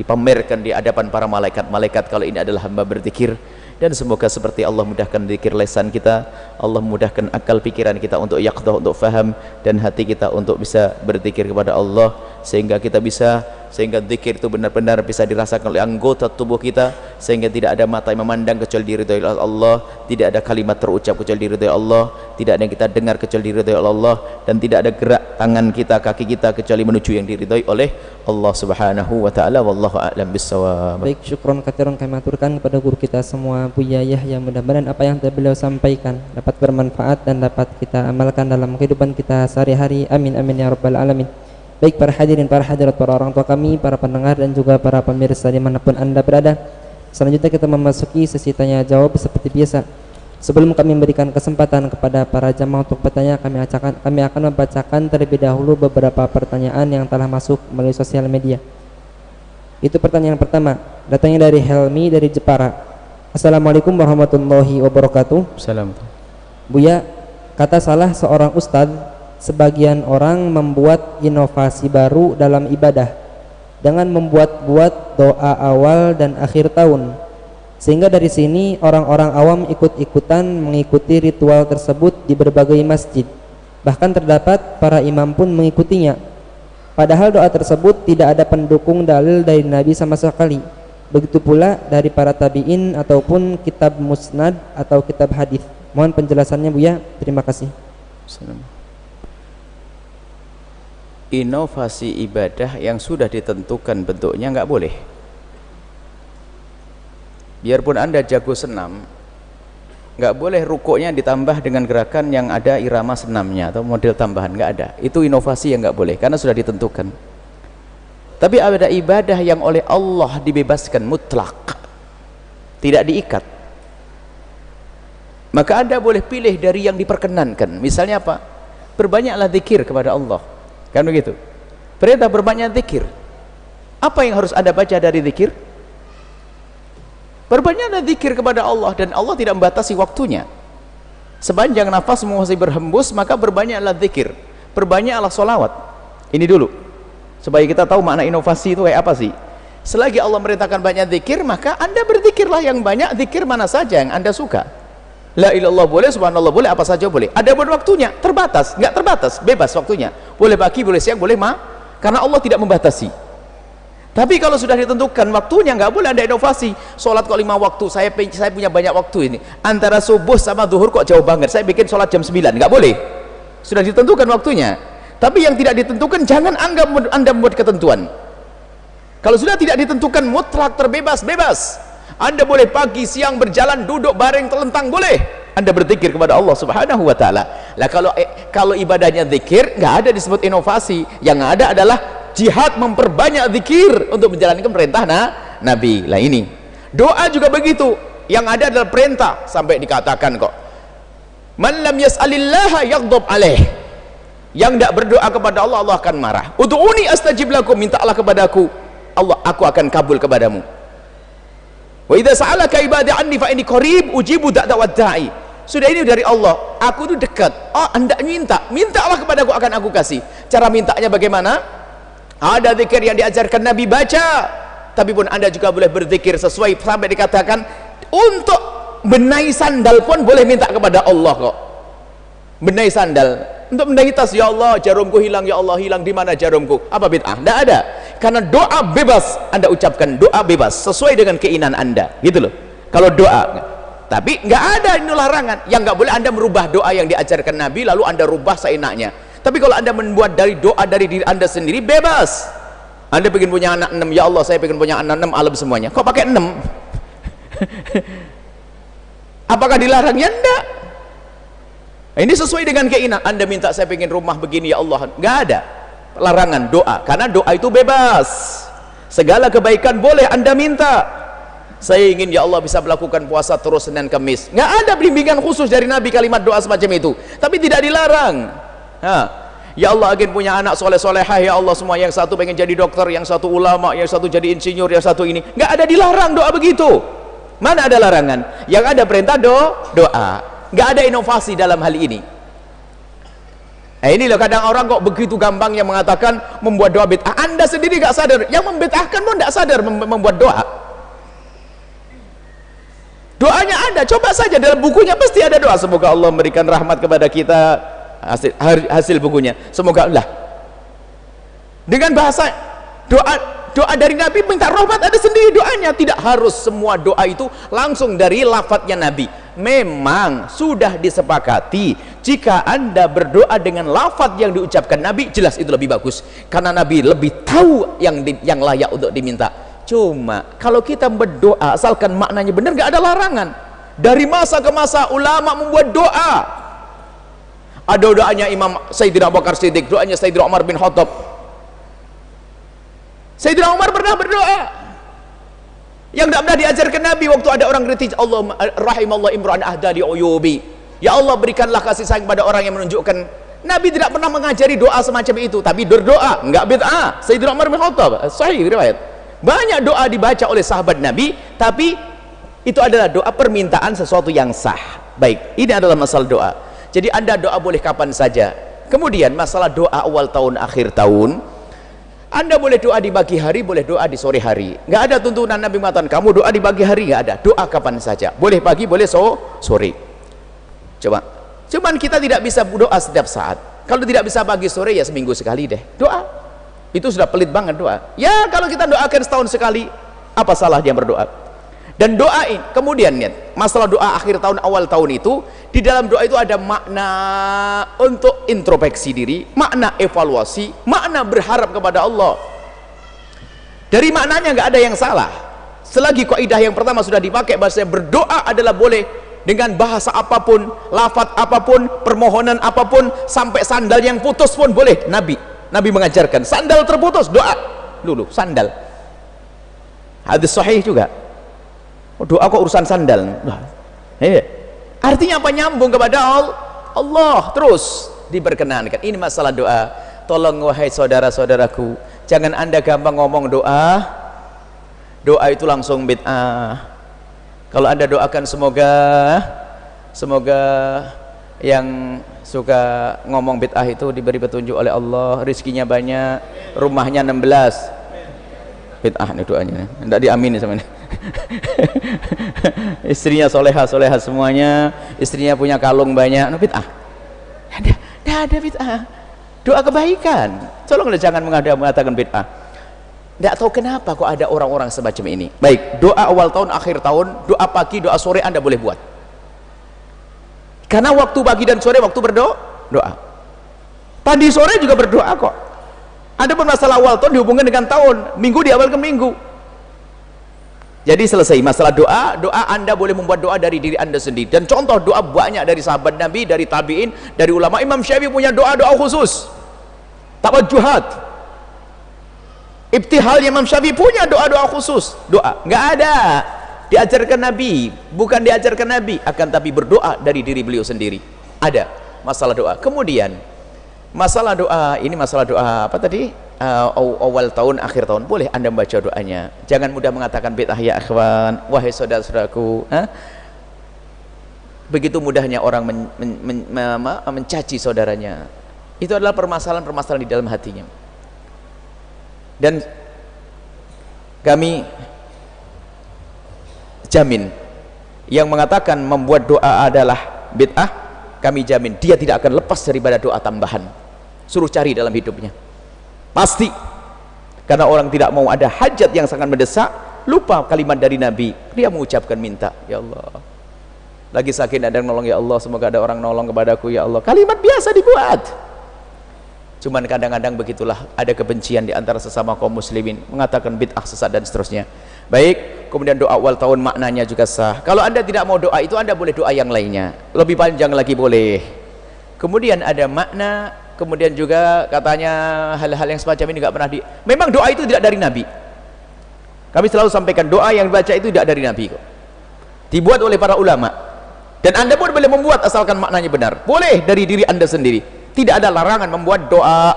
dipamerkan di hadapan para malaikat-malaikat kalau ini adalah hamba berzikir. Dan semoga seperti Allah mudahkan zikir lesan kita, Allah mudahkan akal pikiran kita untuk yaqdah, untuk faham, dan hati kita untuk bisa berzikir kepada Allah, sehingga zikir itu benar-benar bisa dirasakan oleh anggota tubuh kita, sehingga tidak ada mata yang memandang kecuali diridhoi oleh Allah, tidak ada kalimat terucap kecuali diridhoi Allah, tidak ada yang kita dengar kecuali diridhoi oleh Allah, dan tidak ada gerak tangan kita, kaki kita kecuali menuju yang diridhoi oleh Allah Subhanahu wa taala. Wallahu a'lam bissawab.
Baik, syukron katsiran kami aturkan kepada guru kita semua Buya Yahya, mudah-mudahan apa yang beliau sampaikan dapat bermanfaat dan dapat kita amalkan dalam kehidupan kita sehari-hari. Amin amin ya rabbal alamin. Baik para hadirin, para hadirat, para orang tua kami, para pendengar dan juga para pemirsa dimanapun anda berada, selanjutnya kita memasuki sesi tanya jawab seperti biasa. Sebelum kami memberikan kesempatan kepada para jamaah untuk bertanya, kami akan membacakan terlebih dahulu beberapa pertanyaan yang telah masuk melalui sosial media. Itu pertanyaan pertama, datangnya dari Helmi dari Jepara. Assalamualaikum warahmatullahi wabarakatuh.
Assalamualaikum.
Buya, kata salah seorang ustadz, sebagian orang membuat inovasi baru dalam ibadah dengan membuat-buat doa awal dan akhir tahun, sehingga dari sini orang-orang awam ikut-ikutan mengikuti ritual tersebut di berbagai masjid. Bahkan terdapat para imam pun mengikutinya, padahal doa tersebut tidak ada pendukung dalil dari Nabi sama sekali. Begitu pula dari para tabi'in ataupun kitab musnad atau kitab hadis. Mohon penjelasannya Buya, terima kasih.
Inovasi ibadah yang sudah ditentukan bentuknya nggak boleh. Biarpun Anda jago senam, nggak boleh rukuknya ditambah dengan gerakan yang ada irama senamnya atau model tambahan, nggak ada. Itu inovasi yang nggak boleh karena sudah ditentukan. Tapi ada ibadah yang oleh Allah dibebaskan mutlak, tidak diikat, maka Anda boleh pilih dari yang diperkenankan. Misalnya apa? Berbanyaklah zikir kepada Allah, kan begitu? Perintah berbanyak zikir. Apa yang harus Anda baca dari zikir? Berbanyaklah zikir kepada Allah, dan Allah tidak membatasi waktunya. Sepanjang nafasmu masih berhembus, maka berbanyaklah zikir, perbanyaklah solawat. Ini dulu, supaya kita tahu makna inovasi itu kayak apa sih. Selagi Allah merintahkan banyak zikir, maka Anda berzikirlah yang banyak. Zikir mana saja yang Anda suka. La ilallah boleh, subhanallah boleh, apa saja boleh. Ada pun waktunya terbatas, nggak terbatas, bebas waktunya. Boleh pagi, boleh siang, boleh karena Allah tidak membatasi. Tapi kalau sudah ditentukan waktunya, nggak boleh ada inovasi. Sholat kok 5 waktu, saya punya banyak waktu ini. Antara subuh sama zuhur kok jauh banget, saya bikin sholat jam 9, nggak boleh. Sudah ditentukan waktunya. Tapi yang tidak ditentukan, jangan anggap Anda membuat ketentuan. Kalau sudah tidak ditentukan, mutlak, terbebas, bebas. Anda boleh pagi, siang, berjalan, duduk, baring, telentang, boleh Anda berzikir kepada Allah subhanahu wa ta'ala. Lah kalau ibadahnya zikir, nggak ada disebut inovasi. Yang ada adalah jihad memperbanyak zikir untuk menjalankan perintah Nabi. Lah ini doa juga begitu, yang ada adalah perintah, sampai dikatakan kok, man lam yas'alillaha yaghdab alaih. Yang tidak berdoa kepada Allah, Allah akan marah. Ud'uni astajib lakum, mintalah kepadaku, aku akan kabul kepadamu. Wa idza sa'alaka ibadi anni fa inni qarib ujibu da'wat da'i. Sudah ini dari Allah, aku itu dekat. Anda mintalah kepadaku, akan aku kasih. Cara mintanya bagaimana? Ada zikir yang diajarkan Nabi, baca. Tapi pun Anda juga boleh berzikir sesuai, sampai dikatakan untuk benahi sandal pun boleh minta kepada Allah kok. Benahi sandal, untuk benahi tas, ya Allah jarumku hilang, ya Allah hilang, di mana jarumku? Apa bid'ah? Tidak ada. Karena doa bebas, Anda ucapkan doa bebas sesuai dengan keinginan Anda, gitu loh. Kalau doa, tapi nggak ada ini larangan. Yang nggak boleh Anda merubah doa yang diajarkan Nabi lalu Anda rubah seenaknya. Tapi kalau Anda membuat dari doa dari diri Anda sendiri, bebas. Anda pengen punya anak 6, ya Allah saya pengen punya anak 6 alam semuanya. Kok pakai 6? Apakah dilarang? Ya enggak. Ini sesuai dengan keinginan. Anda minta saya pengen rumah begini, ya Allah, nggak ada larangan doa, karena doa itu bebas. Segala kebaikan boleh Anda minta. Saya ingin ya Allah bisa melakukan puasa terus Senin Kamis. Nggak ada bimbingan khusus dari Nabi kalimat doa semacam itu, tapi tidak dilarang. Ya Allah ingin punya anak soleh-solehah, ya Allah semua, yang satu pengen jadi dokter, yang satu ulama, yang satu jadi insinyur, yang satu ini. Nggak ada dilarang doa begitu. Mana ada larangan? Yang ada perintah doa. Nggak ada inovasi dalam hal ini. Nah ini loh, kadang orang kok begitu gampangnya mengatakan membuat doa bid'ah. Anda sendiri nggak sadar, yang membid'ahkan pun nggak sadar membuat doa. Doanya ada, coba saja dalam bukunya pasti ada doa. Semoga Allah memberikan rahmat kepada kita, hasil bukunya. Semoga Allah. Dengan bahasa doa dari Nabi, minta rahmat, ada sendiri doanya. Tidak harus semua doa itu langsung dari lafadznya Nabi. Memang sudah disepakati, jika Anda berdoa dengan lafadz yang diucapkan Nabi, jelas itu lebih bagus, karena Nabi lebih tahu yang layak untuk diminta. Cuma kalau kita berdoa asalkan maknanya benar, nggak ada larangan. Dari masa ke masa ulama membuat doa. Ada doanya Imam Sayyidina Abu Bakar Siddiq, doanya Sayyidina Umar bin Khattab. Sayyidina Umar pernah berdoa yang tidak pernah diajarkan Nabi waktu ada orang kritik, Allah rahimallah imran ahdali uyubi. Ya Allah berikanlah kasih sayang pada orang yang menunjukkan. Nabi tidak pernah mengajari doa semacam itu, tapi berdoa enggak bid'ah. Sayyidina Umar bin Khattab, sahih riwayat. Banyak doa dibaca oleh sahabat Nabi, tapi itu adalah doa permintaan sesuatu yang sah. Baik, ini adalah masalah doa. Jadi Anda doa boleh kapan saja. Kemudian masalah doa awal tahun, akhir tahun, Anda boleh doa di pagi hari, boleh doa di sore hari. Nggak ada tuntunan Nabi mengatakan kamu doa di pagi hari, nggak ada. Doa kapan saja, boleh pagi, boleh sore. Cuman kita tidak bisa doa setiap saat. Kalau tidak bisa pagi sore, ya seminggu sekali deh doa. Itu sudah pelit banget doa. Ya kalau kita doakan setahun sekali, apa salah dia berdoa?
Dan doa ini, kemudian lihat, masalah doa akhir tahun awal tahun itu, di dalam doa itu ada makna untuk introspeksi diri, makna evaluasi, makna berharap kepada Allah. Dari maknanya nggak ada yang salah. Selagi kaidah yang pertama sudah dipakai, bahasanya berdoa adalah boleh dengan bahasa apapun, lafaz apapun, permohonan apapun, sampai sandal yang putus pun boleh. Nabi mengajarkan, sandal terputus doa dulu, sandal. Hadis sahih juga. Doa kok urusan sandal. Artinya apa? Nyambung kepada Allah, terus diperkenankan. Ini masalah doa. Tolong wahai saudara-saudaraku, jangan anda gampang ngomong doa itu langsung bid'ah. Kalau anda doakan semoga yang suka ngomong bid'ah itu diberi petunjuk oleh Allah, rezekinya banyak, rumahnya 16. Bid'ah nih doanya, tidak diamini sama ini. Istrinya soleha semuanya, istrinya punya kalung banyak, bid'ah. Tidak ada bid'ah. Doa kebaikan. Tolong jangan mengatakan bid'ah. Tidak tahu kenapa kok ada orang-orang semacam ini. Baik, doa awal tahun, akhir tahun, doa pagi, doa sore anda boleh buat. Karena waktu pagi dan sore waktu berdoa. Tadi sore juga berdoa kok. Ada pun masalah awal tahun dihubungkan dengan tahun, minggu di awal ke minggu. Jadi selesai masalah doa anda boleh membuat doa dari diri anda sendiri. Dan contoh doa banyak dari sahabat Nabi, dari tabi'in, dari ulama. Imam Syafi'i punya doa-doa khusus. Tawajjuhat. Ibtihal Imam Syafi'i punya doa-doa khusus. Doa, nggak ada diajarkan Nabi, bukan diajarkan Nabi, akan tapi berdoa dari diri beliau sendiri. Ada masalah doa. Kemudian masalah doa, ini masalah doa apa tadi? Awal tahun, akhir tahun, boleh anda membaca doanya. Jangan mudah mengatakan bid'ah ya akhwan, wahai saudara-saudaraku. Begitu mudahnya orang mencaci saudaranya. Itu adalah permasalahan-permasalahan di dalam hatinya. Dan kami jamin, yang mengatakan membuat doa adalah bid'ah, kami jamin dia tidak akan lepas daripada doa tambahan. Suruh cari dalam hidupnya, pasti. Karena orang tidak mau ada hajat yang sangat mendesak, lupa kalimat dari Nabi, dia mengucapkan minta, ya Allah lagi sakit ada yang nolong, ya Allah semoga ada orang nolong kepadaku, ya Allah. Kalimat biasa dibuat. Cuman kadang-kadang begitulah, ada kebencian di antara sesama kaum muslimin, mengatakan bid'ah, sesat dan seterusnya. Baik, kemudian doa awal tahun maknanya juga sah. Kalau anda tidak mau doa itu, anda boleh doa yang lainnya, lebih panjang lagi boleh. Kemudian ada makna, kemudian juga katanya hal-hal yang semacam ini nggak pernah memang doa itu tidak dari Nabi. Kami selalu sampaikan doa yang dibaca itu tidak dari Nabi kok, dibuat oleh para ulama. Dan anda pun boleh membuat asalkan maknanya benar, boleh dari diri anda sendiri. Tidak ada larangan membuat doa,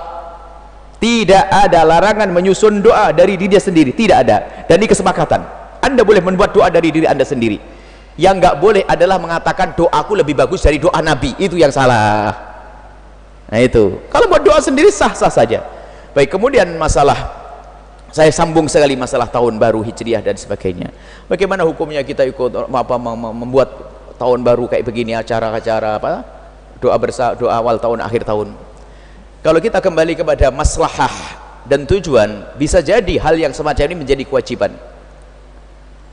tidak ada larangan menyusun doa dari diri sendiri, tidak ada. Dan ini kesepakatan, anda boleh membuat doa dari diri anda sendiri. Yang nggak boleh adalah mengatakan doaku lebih bagus dari doa Nabi, itu yang salah. Nah itu, kalau buat doa sendiri sah-sah saja. Baik, kemudian masalah, saya sambung sekali masalah tahun baru Hijriah dan sebagainya. Bagaimana hukumnya kita ikut membuat tahun baru kayak begini, acara-acara apa, doa awal tahun, akhir tahun. Kalau kita kembali kepada maslahah dan tujuan, bisa jadi hal yang semacam ini menjadi kewajiban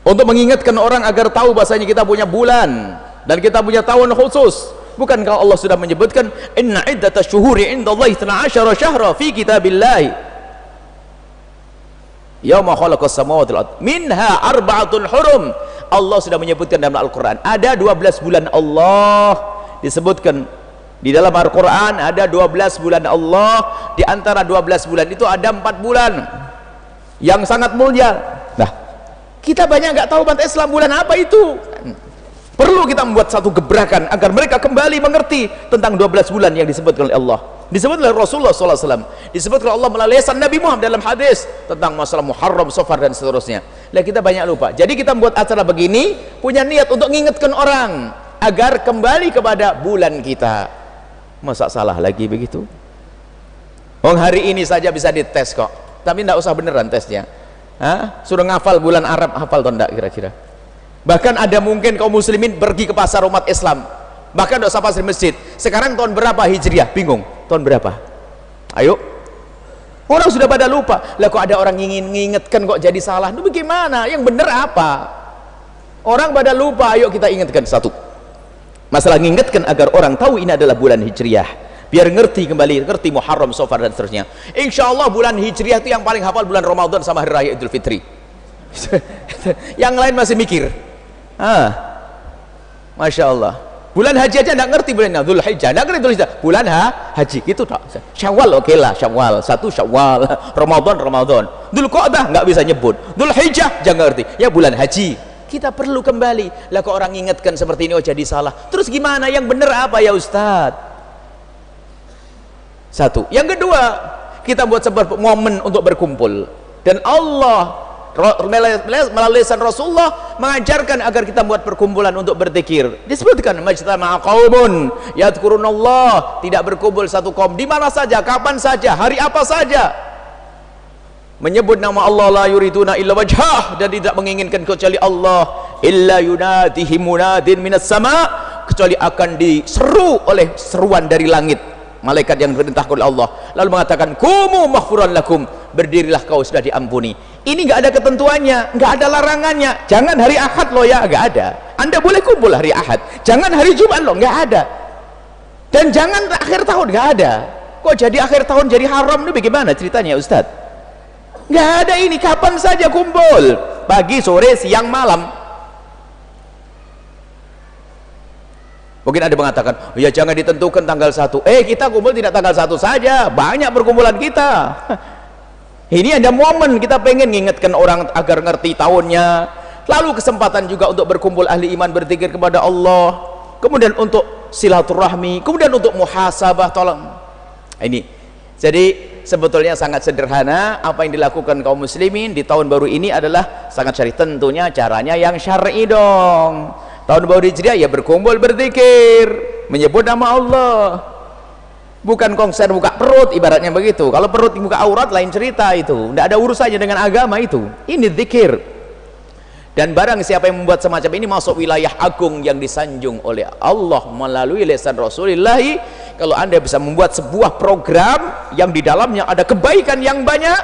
untuk mengingatkan orang agar tahu bahasanya kita punya bulan dan kita punya tahun khusus. Bukankah Allah sudah menyebutkan inna iddatash syuhuri indallahi 12 syahra fi kitabillahi yauma khalaqas samawati wal ardh minha arba'atun hurum. Allah sudah menyebutkan dalam Al-Quran ada 12 bulan Allah disebutkan di dalam Al-Quran, ada 12 bulan Allah. Di antara 12 bulan itu ada 4 bulan yang sangat mulia. Nah, kita banyak nggak tahu umat Islam bulan apa itu. Perlu kita membuat satu gebrakan agar mereka kembali mengerti tentang 12 bulan yang disebutkan oleh Allah, disebut oleh Rasulullah SAW, disebutkan Allah melalui lisan Nabi Muhammad dalam hadis tentang masalah Muharram, Safar dan seterusnya. Nah, kita banyak lupa. Jadi kita membuat acara begini punya niat untuk mengingatkan orang agar kembali kepada bulan kita. Masa salah lagi begitu? Hari ini saja bisa dites kok, tapi tidak usah beneran tesnya. Suruh ngafal bulan Arab, hafal atau tidak kira-kira? Bahkan ada mungkin kaum muslimin pergi ke pasar umat Islam, bahkan tidak usah pasar masjid. Sekarang tahun berapa Hijriah? Bingung, tahun berapa? Ayo, orang sudah pada lupa. Lah kok ada orang ingin mengingatkan kok jadi salah? Itu bagaimana? Yang benar apa? Orang pada lupa, ayo kita ingatkan satu. Masalah mengingatkan agar orang tahu ini adalah bulan Hijriah, biar ngerti kembali, ngerti Muharram, Safar dan seterusnya. Insya Allah bulan Hijriah itu yang paling hafal bulan Ramadan sama Hari Raya Idul Fitri. Yang lain masih mikir. Masya Allah. Bulan haji aja tidak ngerti bulannya. Dhul Hijjah tidak ngerti Dhul Hijjah. Bulan haji gitu tak. Syawal oke lah, Syawal 1 Syawal. Ramadan. Dhul Qa'dah nggak bisa nyebut. Dhul Hijjah jangan ngerti. Ya bulan haji. Kita perlu kembali. Lah kok orang ingatkan seperti ini, oh jadi salah. Terus gimana? Yang benar apa ya Ustadz? Satu. Yang kedua, kita buat sebuah momen untuk berkumpul. Dan Allah melalui lisan Rasulullah mengajarkan agar kita buat perkumpulan untuk berzikir. Disebutkan majtama'a qaumun yadhkurunallah, tidak berkumpul satu kaum di mana saja, kapan saja, hari apa saja, menyebut nama Allah, la yuriduna illa wajhah, dan tidak menginginkan kecuali Allah, illa yunadihim munadin minas sama, kecuali akan diseru oleh seruan dari langit, malaikat yang diperintahkan oleh Allah, lalu mengatakan kumu maghfuran lakum, berdirilah kau sudah diampuni. Ini nggak ada ketentuannya, nggak ada larangannya. Jangan hari Ahad loh ya, nggak ada. Anda boleh kumpul hari Ahad, jangan hari Jumat loh, nggak ada. Dan jangan akhir tahun, nggak ada. Kok jadi akhir tahun jadi haram ini bagaimana ceritanya Ustadz? Nggak ada, ini kapan saja kumpul, pagi, sore, siang, malam. Mungkin ada mengatakan, oh ya jangan ditentukan tanggal 1. Kita kumpul tidak tanggal 1 saja, banyak perkumpulan kita. Ini ada momen kita pengen ngingetkan orang agar ngerti tahunnya, lalu kesempatan juga untuk berkumpul ahli iman berzikir kepada Allah, kemudian untuk silaturahmi, kemudian untuk muhasabah. Tolong ini, jadi sebetulnya sangat sederhana apa yang dilakukan kaum muslimin di tahun baru ini adalah sangat syar'i. Tentunya caranya yang syar'i dong. Tahun baru Hijriah ya berkumpul berzikir, menyebut nama Allah, bukan konser buka perut ibaratnya begitu. Kalau perut buka aurat lain cerita, itu tidak ada urusannya dengan agama itu. Ini zikir. Dan barang siapa yang membuat semacam ini masuk wilayah agung yang disanjung oleh Allah melalui lisan Rasulullah. Kalau Anda bisa membuat sebuah program yang di dalamnya ada kebaikan yang banyak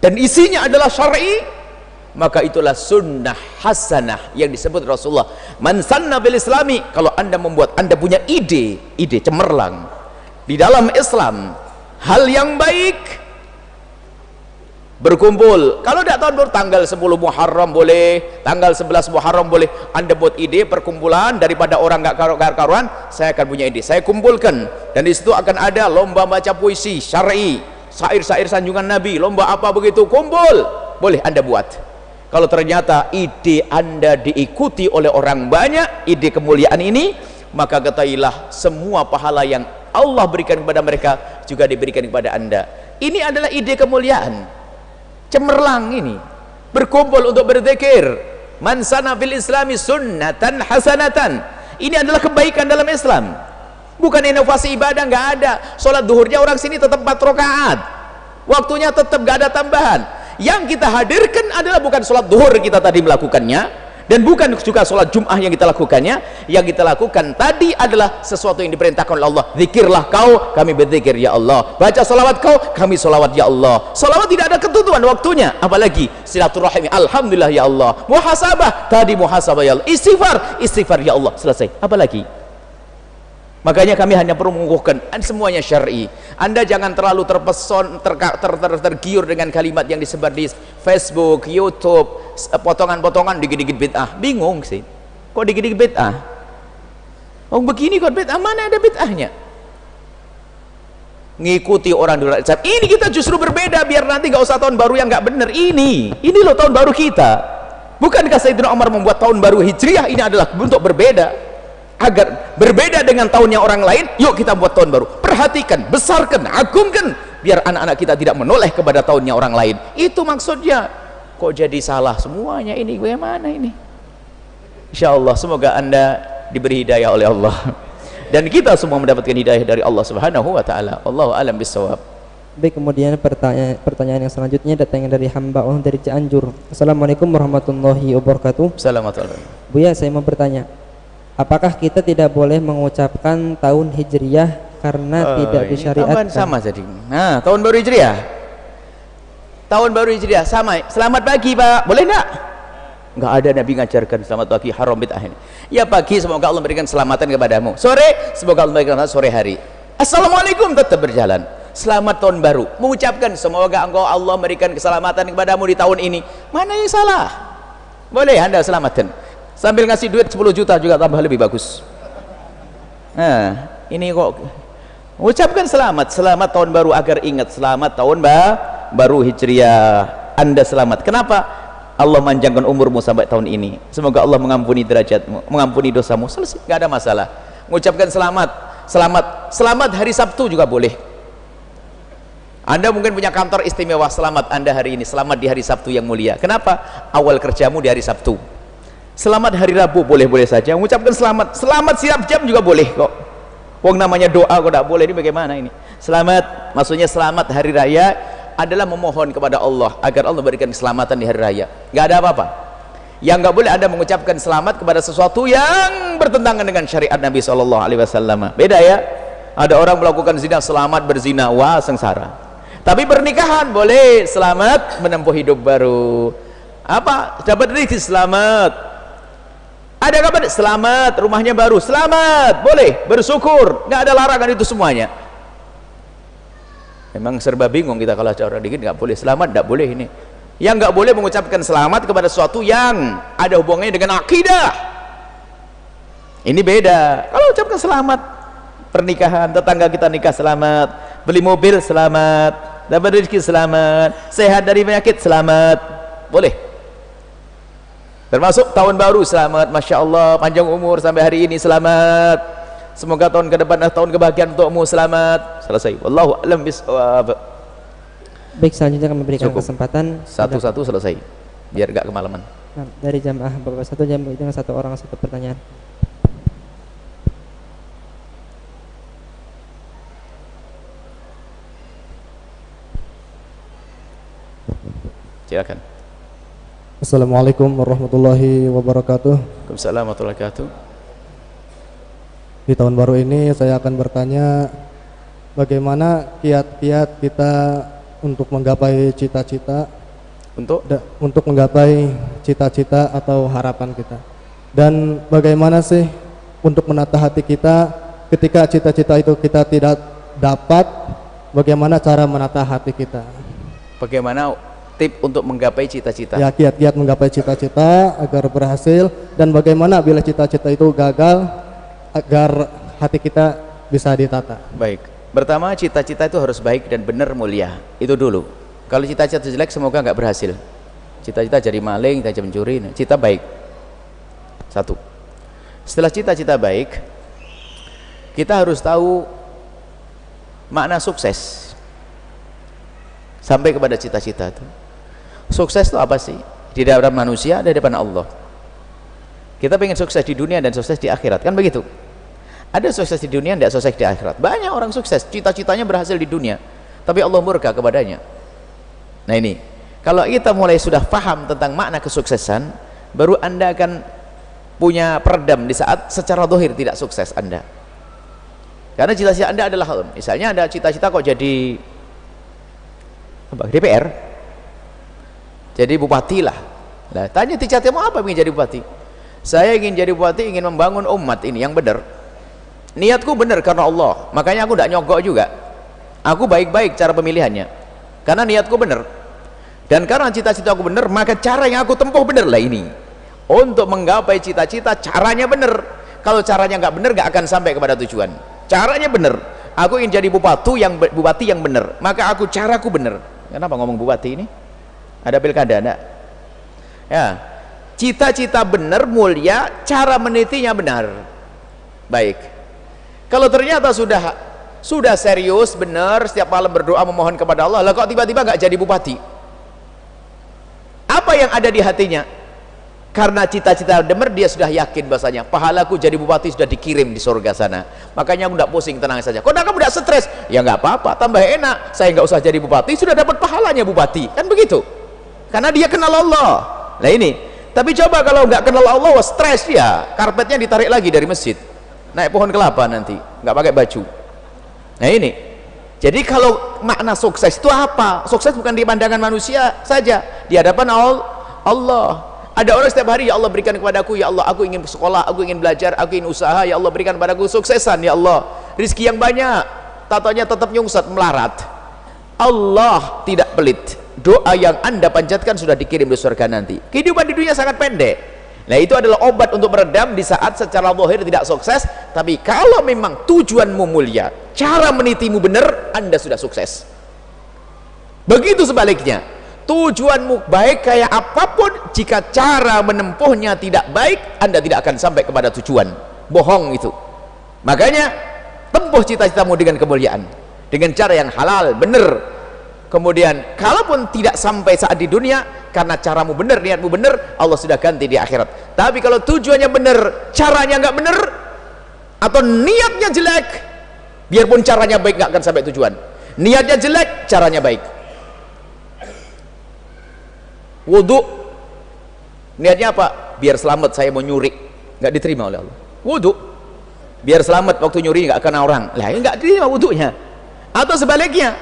dan isinya adalah syar'i, maka itulah sunnah hasanah yang disebut Rasulullah. Man sanna bil islami, kalau Anda membuat, Anda punya ide cemerlang di dalam Islam, hal yang baik, berkumpul. Kalau tidak tahun baru tanggal 10 Muharram boleh, tanggal 11 Muharram boleh. Anda buat ide perkumpulan daripada orang nggak karuan, saya akan punya ide, saya kumpulkan, dan di situ akan ada lomba baca puisi syar'i, syair-syair sanjungan Nabi, lomba apa begitu, kumpul, boleh Anda buat. Kalau ternyata ide Anda diikuti oleh orang banyak, ide kemuliaan ini, maka ketahuilah semua pahala yang Allah berikan kepada mereka juga diberikan kepada Anda. Ini adalah ide kemuliaan cemerlang ini, berkumpul untuk berzikir. Man sana fil islami sunnatan hasanatan, ini adalah kebaikan dalam Islam, bukan inovasi ibadah. Nggak ada. Sholat duhurnya orang sini tetap 4 rakaat, waktunya tetap nggak ada tambahan. Yang kita hadirkan adalah bukan sholat duhur kita tadi melakukannya, dan bukan juga sholat Jum'ah yang kita lakukannya. Yang kita lakukan tadi adalah sesuatu yang diperintahkan oleh Allah. Zikirlah kau, kami berzikir ya Allah. Baca salawat kau, kami salawat ya Allah. Salawat tidak ada ketentuan waktunya, apalagi silaturahmi, alhamdulillah ya Allah. Muhasabah, tadi muhasabah ya Allah. Istighfar ya Allah, selesai. Apalagi? Makanya kami hanya perlu mengukuhkan semuanya syar'i. Anda jangan terlalu terpeson, tergiur dengan kalimat yang disebar di Facebook, YouTube, potongan-potongan dikit-dikit bid'ah. Bingung sih, kok dikit-dikit bid'ah? Oh begini kok bid'ah, mana ada bid'ahnya? Ngikuti orang di luar Islam. Ini kita justru berbeda, biar nanti gak usah tahun baru yang gak bener. Ini loh tahun baru kita. Bukankah Sayyidina Umar membuat tahun baru Hijriah ini adalah bentuk berbeda? Agar berbeda dengan tahunnya orang lain, yuk kita buat tahun baru. Perhatikan, besarkan, agungkan, biar anak-anak kita tidak menoleh kepada tahunnya orang lain. Itu maksudnya. Kok jadi salah semuanya ini, bagaimana ini? Insyaallah semoga Anda diberi hidayah oleh Allah, dan kita semua mendapatkan hidayah dari Allah Subhanahu wa taala. Wallahu a'lam bissawab.
Baik, kemudian pertanyaan yang selanjutnya datangnya dari hamba Allah dari Cianjur. Assalamualaikum warahmatullahi wabarakatuh.
Assalamualaikum.
Buya, saya mau bertanya, apakah kita tidak boleh mengucapkan tahun Hijriah karena tidak disyariatkan?
Sama jadi. Nah, tahun baru Hijriah. Tahun baru Hijriah sama. Selamat pagi, Pak. Boleh enggak? Nggak ada Nabi ngajarkan selamat pagi haram bid'ah ini. Ya pagi semoga Allah memberikan keselamatan kepadamu, sore semoga Allah memberikan sore hari, assalamualaikum tetap berjalan. Selamat tahun baru, mengucapkan semoga engkau Allah memberikan keselamatan kepadamu di tahun ini. Mana yang salah? Boleh Anda selamatkan sambil ngasih duit 10 juta juga tambah lebih bagus. Nah ini kok ucapkan selamat tahun baru, agar ingat selamat tahun baru Hijriah, Anda selamat. Kenapa? Allah manjangkan umurmu sampai tahun ini, semoga Allah mengampuni derajatmu, mengampuni dosamu, selesai, nggak ada masalah. Mengucapkan selamat hari Sabtu juga boleh. Anda mungkin punya kantor istimewa, selamat Anda hari ini, selamat di hari Sabtu yang mulia. Kenapa? Awal kerjamu di hari Sabtu. Selamat hari Rabu boleh-boleh saja. Mengucapkan selamat siap jam juga boleh kok. Wong namanya doa kok tidak boleh, ini bagaimana ini? Selamat, maksudnya selamat hari raya adalah memohon kepada Allah agar Allah berikan keselamatan di hari raya. Nggak ada apa-apa. Yang nggak boleh Anda mengucapkan selamat kepada sesuatu yang bertentangan dengan syariat Nabi SAW. Beda ya. Ada orang melakukan zina, selamat berzina, wah sengsara. Tapi pernikahan boleh, selamat menempuh hidup baru. Apa? Dapat rezeki, selamat. Ada kabar, selamat rumahnya baru, selamat, boleh bersyukur, nggak ada larangan itu semuanya. Memang serba bingung kita kalau cara dikit, nggak boleh selamat, nggak boleh ini. Yang nggak boleh mengucapkan selamat kepada sesuatu yang ada hubungannya dengan akidah. Ini beda. Kalau ucapkan selamat pernikahan, tetangga kita nikah, selamat. Beli mobil, selamat. Dapat rezeki, selamat. Sehat dari penyakit, selamat. Boleh. Termasuk tahun baru, selamat. Masya Allah, panjang umur sampai hari ini, selamat. Semoga tahun ke depan tahun kebahagiaan untukmu, selamat. Selesai. Wallahu a'lam bishawab.
Baik, selanjutnya kami berikan kesempatan
satu-satu selesai biar gak kemalaman.
Nah, dari jamaah Bapak satu jam dengan satu orang satu pertanyaan.
Silakan.
Assalamualaikum warahmatullahi wabarakatuh.
Waalaikumsalam warahmatullahi wabarakatuh.
Di tahun baru ini saya akan bertanya bagaimana kiat-kiat kita untuk menggapai cita-cita, untuk menggapai cita-cita atau harapan kita, dan bagaimana sih untuk menata hati kita ketika cita-cita itu kita tidak dapat, bagaimana cara menata hati kita?
Bagaimana tip untuk menggapai cita-cita?
Ya, kiat-kiat menggapai cita-cita agar berhasil, dan bagaimana bila cita-cita itu gagal agar hati kita bisa ditata.
Baik, pertama cita-cita itu harus baik dan benar, mulia, itu dulu. Kalau cita-cita jelek semoga nggak berhasil. Cita-cita jadi maling, cita-cita mencuri, cita baik. Satu. Setelah cita-cita baik, kita harus tahu makna sukses sampai kepada cita-cita itu. Sukses itu apa sih? Di dalam manusia, di depan Allah. Kita pengen sukses di dunia dan sukses di akhirat, kan begitu? Ada sukses di dunia, tidak sukses di akhirat. Banyak orang sukses, cita-citanya berhasil di dunia, tapi Allah murka kepadanya. Nah ini, kalau kita mulai sudah paham tentang makna kesuksesan, baru Anda akan punya peredam di saat secara zahir tidak sukses Anda. Karena cita-cita Anda adalah, misalnya ada cita-cita kok jadi apa, DPR, jadi bupati lah. Nah, tanya cita-cita mau apa ingin jadi bupati? Saya ingin jadi bupati, ingin membangun umat ini yang benar. Niatku benar karena Allah, makanya aku tidak nyogok juga. Aku baik-baik cara pemilihannya, karena niatku benar. Dan karena cita-cita aku benar, maka cara yang aku tempuh benar lah ini. Untuk menggapai cita-cita, caranya benar. Kalau caranya nggak benar, nggak akan sampai kepada tujuan. Caranya benar. Aku ingin jadi bupati yang benar, maka caraku benar. Kenapa ngomong bupati ini? Ada pilkada enggak? Ya, cita-cita benar, mulia, cara menitinya benar. Baik. Kalau ternyata sudah serius, benar, setiap malam berdoa memohon kepada Allah, lah kok tiba-tiba nggak jadi bupati? Apa yang ada di hatinya? Karena cita-cita benar, dia sudah yakin bahasanya pahalaku jadi bupati sudah dikirim di surga sana. Makanya aku tidak pusing, tenang saja. Kok kamu tidak stres? Ya nggak apa-apa, tambah enak. Saya nggak usah jadi bupati, sudah dapat pahalanya bupati, kan begitu? Karena dia kenal Allah. Nah ini. Tapi coba kalau nggak kenal Allah, stres dia, karpetnya ditarik lagi dari masjid, naik pohon kelapa nanti, nggak pakai baju. Nah ini. Jadi kalau makna sukses itu apa? Sukses bukan di pandangan manusia saja, di hadapan Allah. Ada orang setiap hari, ya Allah berikan kepadaku, ya Allah aku ingin sekolah, aku ingin belajar, aku ingin usaha, ya Allah berikan kepadaku suksesan, ya Allah rizki yang banyak. Tatanya tetap nyungsat, melarat. Allah tidak pelit. Doa yang anda panjatkan sudah dikirim di surga nanti. Kehidupan di dunia sangat pendek. Nah itu adalah obat untuk meredam di saat secara zahir tidak sukses. Tapi kalau memang tujuanmu mulia, cara menitimu benar, anda sudah sukses. Begitu sebaliknya, tujuanmu baik kayak apapun, jika cara menempuhnya tidak baik, anda tidak akan sampai kepada tujuan. Bohong itu. Makanya tempuh cita-citamu dengan kemuliaan, dengan cara yang halal, benar. Kemudian kalaupun tidak sampai saat di dunia, karena caramu benar, niatmu benar, Allah sudah ganti di akhirat. Tapi kalau tujuannya benar, caranya nggak benar, atau niatnya jelek, biarpun caranya baik nggak akan sampai tujuan. Niatnya jelek, caranya baik. Wudhu, niatnya apa? Biar selamat, saya mau nyuri, nggak diterima oleh Allah. Wudhu, biar selamat, waktu nyuri nggak kena orang, lah nggak diterima wudhunya. Atau sebaliknya,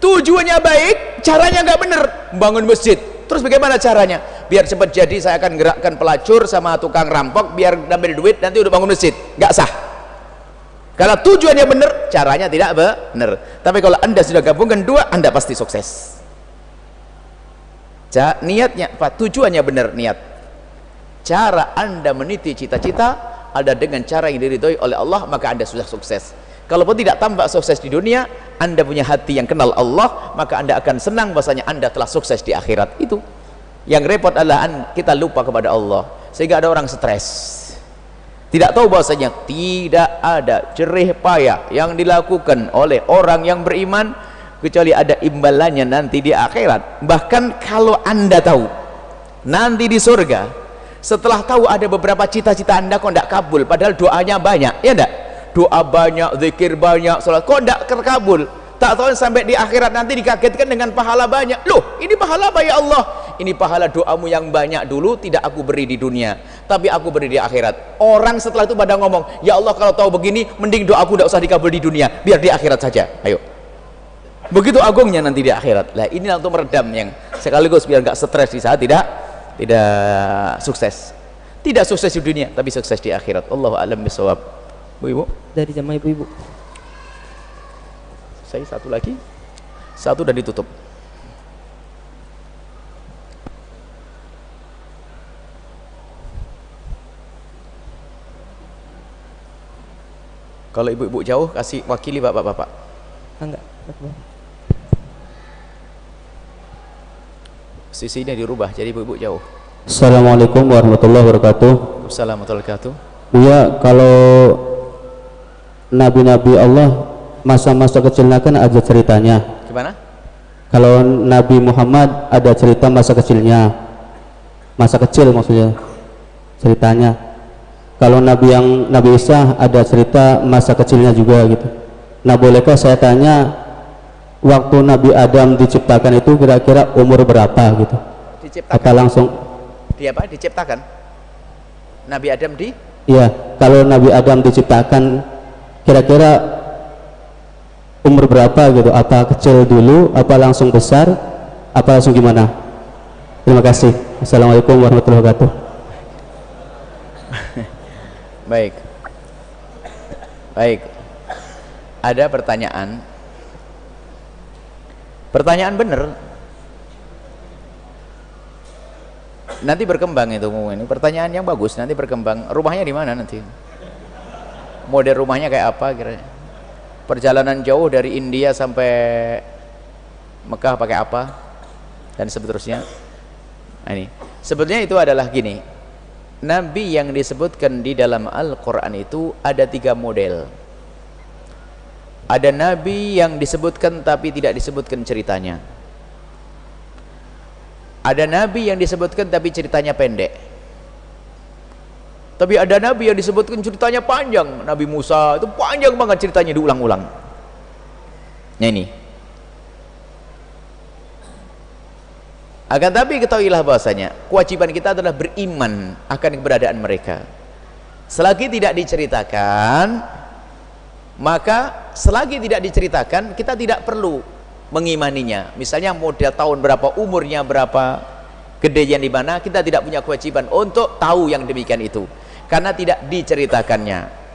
tujuannya baik, caranya nggak bener, bangun masjid. Terus bagaimana caranya? Biar cepat jadi, saya akan gerakkan pelacur sama tukang rampok, biar ambil duit, nanti udah bangun masjid. Nggak sah. Kalau tujuannya bener, caranya tidak bener. Tapi kalau anda sudah gabungkan dua, anda pasti sukses. Niatnya apa? Tujuannya benar, niat. Cara anda meniti cita-cita ada dengan cara yang diridhoi oleh Allah, maka anda sudah sukses. Kalaupun tidak tampak sukses di dunia, anda punya hati yang kenal Allah, maka anda akan senang bahasanya anda telah sukses di akhirat. Itu yang repot adalah kita lupa kepada Allah, sehingga ada orang stres, tidak tahu bahasanya tidak ada jerih payah yang dilakukan oleh orang yang beriman kecuali ada imbalannya nanti di akhirat. Bahkan kalau anda tahu nanti di surga, setelah tahu ada beberapa cita-cita anda kok tidak kabul, padahal doanya banyak, ya enggak? Doa banyak, zikir banyak, sholat, kok tidak terkabul? Tak tahu sampai di akhirat nanti dikagetkan dengan pahala banyak. Loh, ini pahala apa ya Allah? Ini pahala doamu yang banyak dulu tidak aku beri di dunia, tapi aku beri di akhirat. Orang setelah itu pada ngomong, ya Allah kalau tahu begini, mending doaku tidak usah dikabul di dunia, biar di akhirat saja. Ayo. Begitu agungnya nanti di akhirat. Lah inilah untuk meredam yang sekaligus biar nggak stres di saat tidak sukses. Tidak sukses di dunia, tapi sukses di akhirat. Allahu a'lam bishawab. Bu Ibu,
Dari jamaah ibu-ibu.
saya satu lagi. Satu udah ditutup. Kalau ibu-ibu jauh, kasih wakili bapak-bapak.
Enggak.
Sisi ini dirubah jadi ibu-ibu jauh.
Assalamualaikum warahmatullahi wabarakatuh.
Assalamualaikum warahmatullahi wabarakatuh.
Buya, kalau nabi-nabi Allah masa-masa kecilnya kan ada ceritanya.
Gimana?
Kalau Nabi Muhammad ada cerita masa kecilnya, masa kecil maksudnya ceritanya. Kalau Nabi Isa ada cerita masa kecilnya juga gitu. Nah, bolehkah saya tanya, waktu Nabi Adam diciptakan itu kira-kira umur berapa gitu?
Diciptakan.
Apa langsung?
Diciptakan? Nabi Adam di?
Iya, kalau Nabi Adam diciptakan kira-kira umur berapa gitu? Apa kecil dulu, apa langsung besar, apa langsung gimana? Terima kasih. Assalamualaikum warahmatullahi wabarakatuh.
Baik. Ada pertanyaan benar, nanti berkembang itu. Ini pertanyaan yang bagus, nanti berkembang. Rumahnya di mana nanti? Model rumahnya kayak apa kira-kira? Perjalanan jauh dari India sampai Mekah pakai apa? Dan seterusnya. Nah, ini sebetulnya itu adalah gini, Nabi yang disebutkan di dalam Al-Quran itu ada 3 model. Ada Nabi yang disebutkan tapi tidak disebutkan ceritanya. Ada Nabi yang disebutkan tapi ceritanya pendek. Tapi ada Nabi yang disebutkan ceritanya panjang. Nabi Musa itu panjang banget ceritanya, diulang-ulang. Nah ini. Akan tapi ketahuilah bahwasanya kewajiban kita adalah beriman akan keberadaan mereka. Selagi tidak diceritakan, maka selagi tidak diceritakan kita tidak perlu mengimaninya. Misalnya model tahun berapa, umurnya berapa, gedenya di mana, kita tidak punya kewajiban untuk tahu yang demikian itu karena tidak diceritakannya.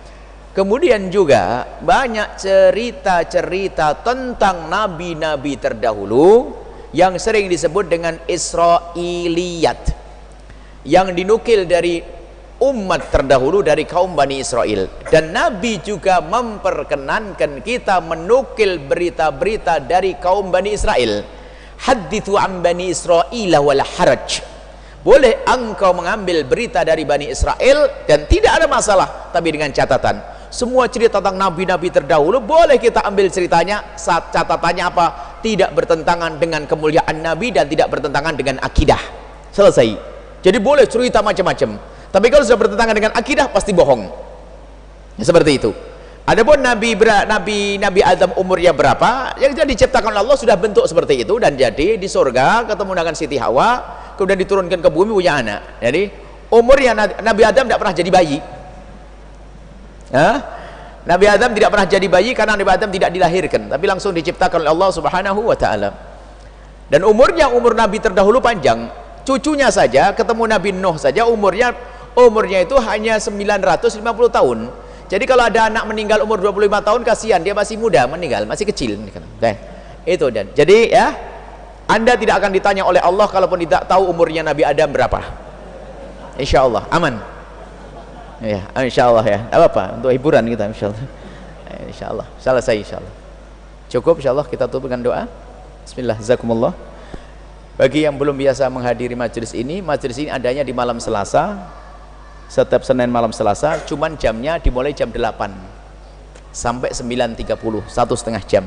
Kemudian juga banyak cerita-cerita tentang nabi-nabi terdahulu yang sering disebut dengan Israiliyat, yang dinukil dari umat terdahulu, dari kaum Bani Israel. Dan Nabi juga memperkenankan kita menukil berita-berita dari kaum Bani Israel. Hadithu an Bani Israel wala haraj. Boleh engkau mengambil berita dari Bani Israel dan tidak ada masalah, tapi dengan catatan, semua cerita tentang nabi-nabi terdahulu boleh kita ambil ceritanya, saat catatannya apa? Tidak bertentangan dengan kemuliaan nabi dan tidak bertentangan dengan akidah. Selesai. Jadi boleh cerita macam-macam, tapi kalau sudah bertentangan dengan akidah pasti bohong. Ya, seperti itu. Adapun Nabi Adam umurnya berapa, yang jadi diciptakan Allah sudah bentuk seperti itu, dan jadi di surga ketemu dengan Siti Hawa, kemudian diturunkan ke bumi punya anak. Jadi umurnya Nabi Adam tidak pernah jadi bayi. Nabi Adam tidak pernah jadi bayi karena Nabi Adam tidak dilahirkan, tapi langsung diciptakan oleh Allah Subhanahu wa taala. Dan umur Nabi terdahulu panjang. Cucunya saja, ketemu Nabi Nuh saja umurnya itu hanya 950 tahun. Jadi kalau ada anak meninggal umur 25 tahun, kasihan, dia masih muda meninggal, masih kecil. Itu. Dan jadi ya, Anda tidak akan ditanya oleh Allah kalaupun tidak tahu umurnya Nabi Adam berapa. Insya Allah aman. Ya, insya Allah ya, apa untuk hiburan kita, insya Allah. Insya Allah, selesai insya Allah. Cukup insya Allah, kita tutup dengan doa. Bismillah, jazakumullah. Bagi yang belum biasa menghadiri majelis ini adanya di malam Selasa, setiap Senin malam Selasa, cuman jamnya dimulai jam 8 sampai 9.30, 1,5 jam.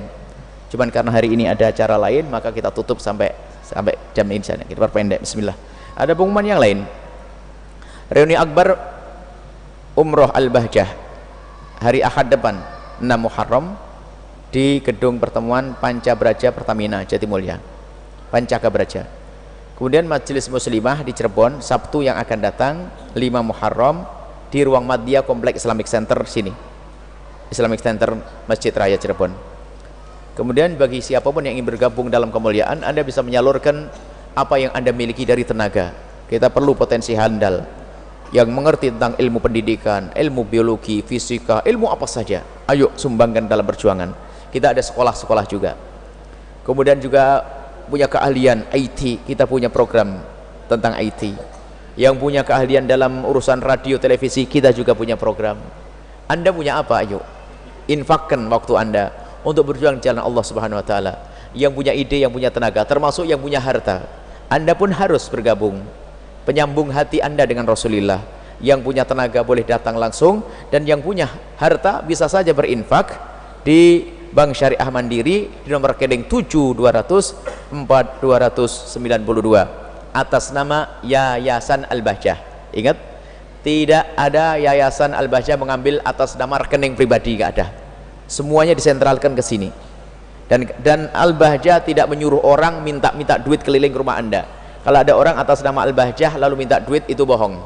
Cuman karena hari ini ada acara lain, maka kita tutup sampai jam ini saja, kita perpendek. Bismillah. Ada pengumuman yang lain. Reuni Akbar Umroh Al-Bahjah hari Ahad depan 6 Muharram di gedung pertemuan Pancabraja Pertamina Jatimulya, Pancakabraja. Kemudian majelis muslimah di Cirebon Sabtu yang akan datang 5 Muharram di ruang Madya Komplek Islamic Center sini, Islamic Center Masjid Raya Cirebon. Kemudian bagi siapapun yang ingin bergabung dalam kemuliaan, Anda bisa menyalurkan apa yang Anda miliki dari tenaga. Kita perlu potensi handal yang mengerti tentang ilmu pendidikan, ilmu biologi, fisika, ilmu apa saja. Ayo sumbangkan dalam perjuangan. Kita ada sekolah-sekolah juga. Kemudian juga punya keahlian IT, kita punya program tentang IT. Yang punya keahlian dalam urusan radio televisi, kita juga punya program. Anda punya apa? Ayo infakkan waktu Anda untuk berjuang di jalan Allah Subhanahu wa taala. Yang punya ide, yang punya tenaga, termasuk yang punya harta, Anda pun harus bergabung. Penyambung hati Anda dengan Rasulullah. Yang punya tenaga boleh datang langsung, dan yang punya harta bisa saja berinfak di Bank Syariah Mandiri di nomor rekening 72004292 atas nama Yayasan Al-Bahjah. Ingat, tidak ada Yayasan Al-Bahjah mengambil atas nama rekening pribadi, nggak ada. Semuanya disentralkan ke sini. Dan Al-Bahjah tidak menyuruh orang minta duit keliling rumah Anda. Kalau ada orang atas nama Al-Bahjah lalu minta duit, itu bohong.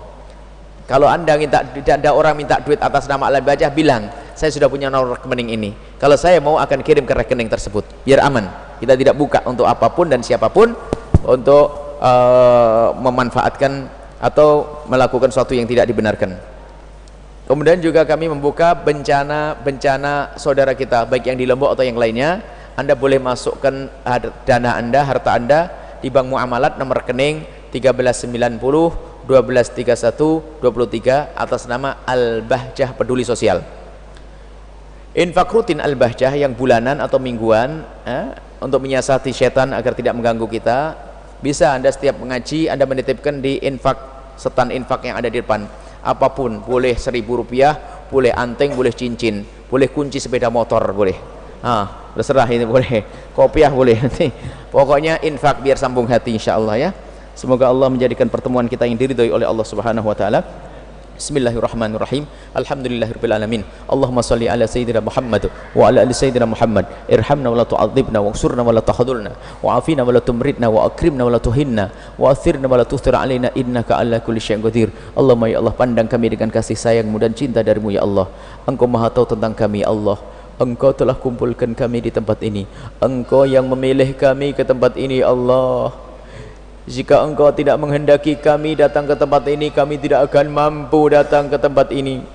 Kalau Anda tidak ada orang minta duit atas nama Al-Bahjah, bilang, saya sudah punya nomor rekening ini, kalau saya mau akan kirim ke rekening tersebut, biar aman. Kita tidak buka untuk apapun dan siapapun untuk memanfaatkan atau melakukan sesuatu yang tidak dibenarkan. Kemudian juga kami membuka bencana saudara kita, baik yang di Lombok atau yang lainnya. Anda boleh masukkan dana Anda, harta Anda di Bank Muamalat nomor rekening 1390 1231 23 atas nama Al-Bahjah Peduli Sosial. Infak rutin Al-Bahjah yang bulanan atau mingguan untuk menyiasati setan agar tidak mengganggu kita, bisa Anda setiap mengaji Anda menitipkan di setan infak yang ada di depan. Apapun, boleh Rp1.000, boleh anteng, boleh cincin, boleh kunci sepeda motor, boleh. Terserah, ini boleh, kopiah boleh. Pokoknya infak biar sambung hati, insyaallah ya. Semoga Allah menjadikan pertemuan kita yang diridhai oleh Allah Subhanahu wa taala. Bismillahirrahmanirrahim. Alhamdulillahirabbil alamin. Allahumma shalli ala sayyidina Muhammad wa ala ali sayyidina Muhammad. Irhamna wa la tu'adzibna wa'surna wa la tahdhurna wa'afina wa la tumritna wa akrimna wa la tuhinna wa athirna wa la tuthir alaina innaka ala kulli syai'in qadir. Allahumma ya Allah, pandang kami dengan kasih sayang-Mu dan cinta dari-Mu ya Allah. Engkau Maha tahu tentang kami ya Allah. Engkau telah kumpulkan kami di tempat ini. Engkau yang memilih kami ke tempat ini Allah. Jika Engkau tidak menghendaki kami datang ke tempat ini, kami tidak akan mampu datang ke tempat ini.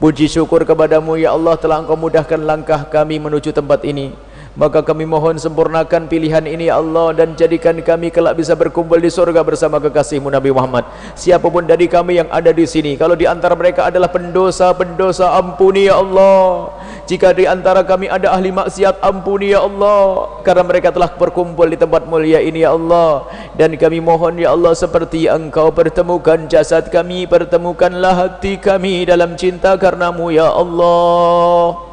Puji syukur kepadamu ya Allah, telah Engkau mudahkan langkah kami menuju tempat ini. Maka kami mohon sempurnakan pilihan ini ya Allah, dan jadikan kami kelak bisa berkumpul di surga bersama kekasihmu Nabi Muhammad. Siapapun dari kami yang ada di sini, kalau di antara mereka adalah pendosa-pendosa, ampuni ya Allah. Jika di antara kami ada ahli maksiat, ampuni ya Allah, karena mereka telah berkumpul di tempat mulia ini ya Allah. Dan kami mohon ya Allah, seperti Engkau pertemukan jasad kami, pertemukanlah hati kami dalam cinta karenamu ya Allah.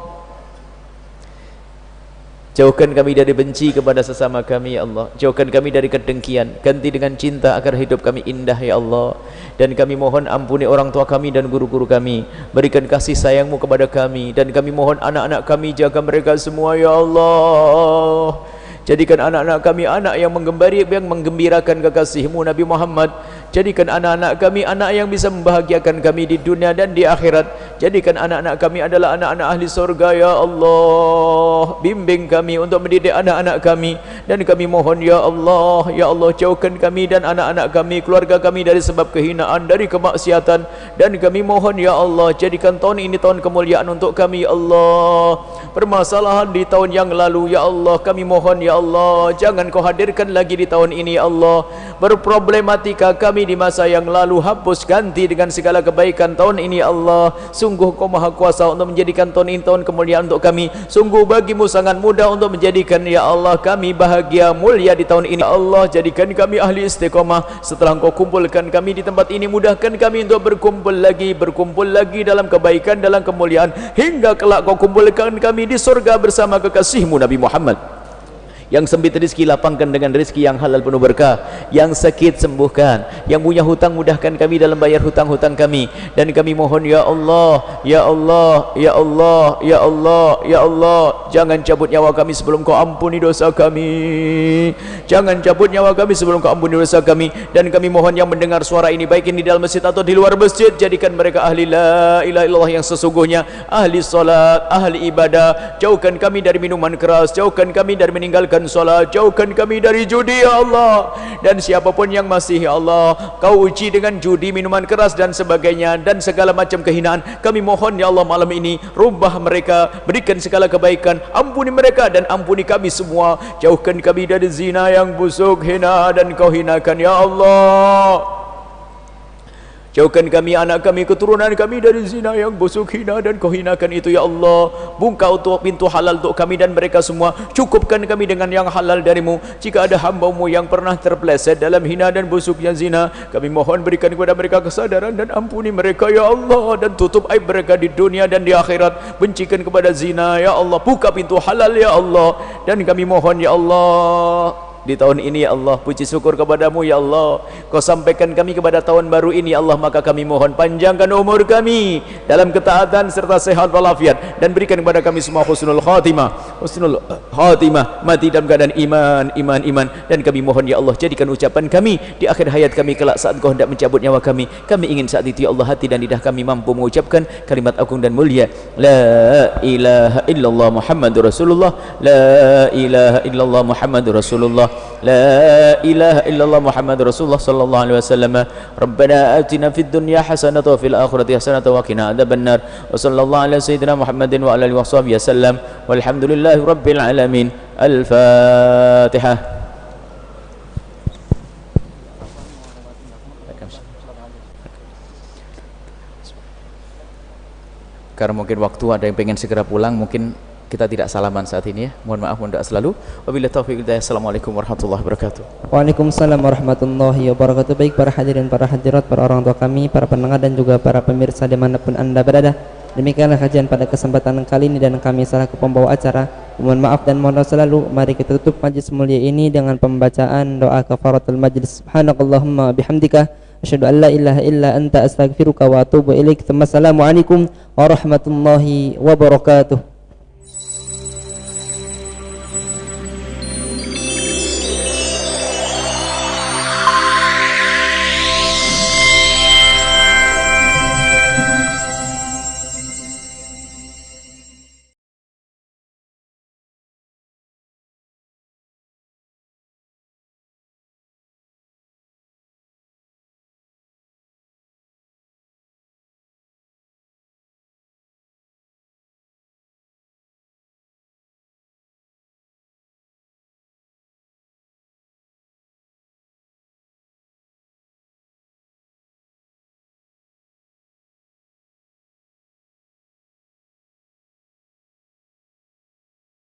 Jauhkan kami dari benci kepada sesama kami ya Allah. Jauhkan kami dari kedengkian, ganti dengan cinta agar hidup kami indah ya Allah. Dan kami mohon ampuni orang tua kami dan guru-guru kami. Berikan kasih sayangmu kepada kami. Dan kami mohon anak-anak kami, jaga mereka semua ya Allah. Jadikan anak-anak kami anak yang menggembirakan kekasihmu Nabi Muhammad. Jadikan anak-anak kami anak yang bisa membahagiakan kami di dunia dan di akhirat. Jadikan anak-anak kami adalah anak-anak ahli surga ya Allah. Bimbing kami untuk mendidik anak-anak kami. Dan kami mohon ya Allah, ya Allah, jauhkan kami dan anak-anak kami, keluarga kami dari sebab kehinaan, dari kemaksiatan. Dan kami mohon ya Allah, jadikan tahun ini tahun kemuliaan untuk kami ya Allah. Permasalahan di tahun yang lalu ya Allah, kami mohon ya Allah, jangan kau hadirkan lagi di tahun ini ya Allah. Berproblematika kami di masa yang lalu, hapus ganti dengan segala kebaikan tahun ini ya Allah. Sungguh Kau maha kuasa untuk menjadikan tahun ini tahun kemuliaan untuk kami. Sungguh bagimu sangat mudah untuk menjadikan ya Allah kami bahagia mulia di tahun ini ya Allah. Jadikan kami ahli istiqomah. Setelah Engkau kumpulkan kami di tempat ini, mudahkan kami untuk berkumpul lagi dalam kebaikan, dalam kemuliaan, hingga kelak Kau kumpulkan kami di surga bersama kekasihmu Nabi Muhammad. Yang sempit rezeki lapangkan dengan rezeki yang halal penuh berkah, yang sakit sembuhkan, yang punya hutang mudahkan kami dalam bayar hutang-hutang kami. Dan kami mohon ya Allah, ya Allah, ya Allah, ya Allah, ya Allah, jangan cabut nyawa kami sebelum Kau ampuni dosa kami. Jangan cabut nyawa kami sebelum Kau ampuni dosa kami. Dan kami mohon yang mendengar suara ini, baik ini di dalam masjid atau di luar masjid, jadikan mereka ahli la ilaha illallah yang sesungguhnya, ahli salat, ahli ibadah. Jauhkan kami dari minuman keras, jauhkan kami dari meninggalkan salat, jauhkan kami dari judi ya Allah. Dan siapapun yang masih ya Allah Kau uji dengan judi, minuman keras dan sebagainya, dan segala macam kehinaan, kami mohon ya Allah malam ini, rubah mereka, berikan segala kebaikan, ampuni mereka dan ampuni kami semua. Jauhkan kami dari zina yang busuk, hina dan Kau hinakan ya Allah. Jauhkan kami, anak kami, keturunan kami dari zina yang busuk, hina dan Kau hinakan itu ya Allah. Buka untuk pintu halal untuk kami dan mereka semua. Cukupkan kami dengan yang halal darimu. Jika ada hamba-Mu yang pernah terpeleset dalam hina dan busuknya zina, kami mohon berikan kepada mereka kesadaran dan ampuni mereka ya Allah. Dan tutup aib mereka di dunia dan di akhirat. Bencikan kepada zina ya Allah. Buka pintu halal ya Allah. Dan kami mohon ya Allah, di tahun ini ya Allah, puji syukur kepadamu ya Allah, Kau sampaikan kami kepada tahun baru ini ya Allah. Maka kami mohon panjangkan umur kami dalam ketaatan serta sehat walafiat, dan berikan kepada kami semua husnul khatimah, mati dalam keadaan iman. Dan kami mohon ya Allah, jadikan ucapan kami di akhir hayat kami kelak saat Kau hendak mencabut nyawa kami. Kami ingin saat itu ya Allah, hati dan lidah kami mampu mengucapkan kalimat agung dan mulia, la ilaha illallah Muhammadur Rasulullah, la ilaha illallah Muhammadur Rasulullah, la ilaha illallah Muhammadur Rasulullah sallallahu alaihi wasallam. Rabbana atina fid dunya hasanatan wa fil akhirati hasanatan wa qina adzabannar. Wa sallallahu ala sayyidina Muhammadin wa ala alihi washabihi wasallam. Walhamdulillahi rabbil alamin. Al-Fatihah. Karena mungkin waktu ada yang pengen segera pulang, mungkin kita tidak salaman saat ini ya. Mohon maaf, mohon doa selalu. Wabillahi taufiq wal hidayah. Assalamualaikum warahmatullahi wabarakatuh.
Waalaikumsalam warahmatullahi wabarakatuh. Baik para hadirin, para hadirat, para orang tua kami, para pendengar dan juga para pemirsa dimanapun anda berada, demikianlah kajian pada kesempatan kali ini, dan kami selaku pembawa acara mohon maaf dan mohon doa selalu. Mari kita tutup majlis mulia ini dengan pembacaan doa kafaratul majlis. Subhanakallahumma bihamdika asyhadu an la ilaha illa anta astaghfiruka wa atubu ilaik. Assalamualaikum warahmatullahi wabarakatuh.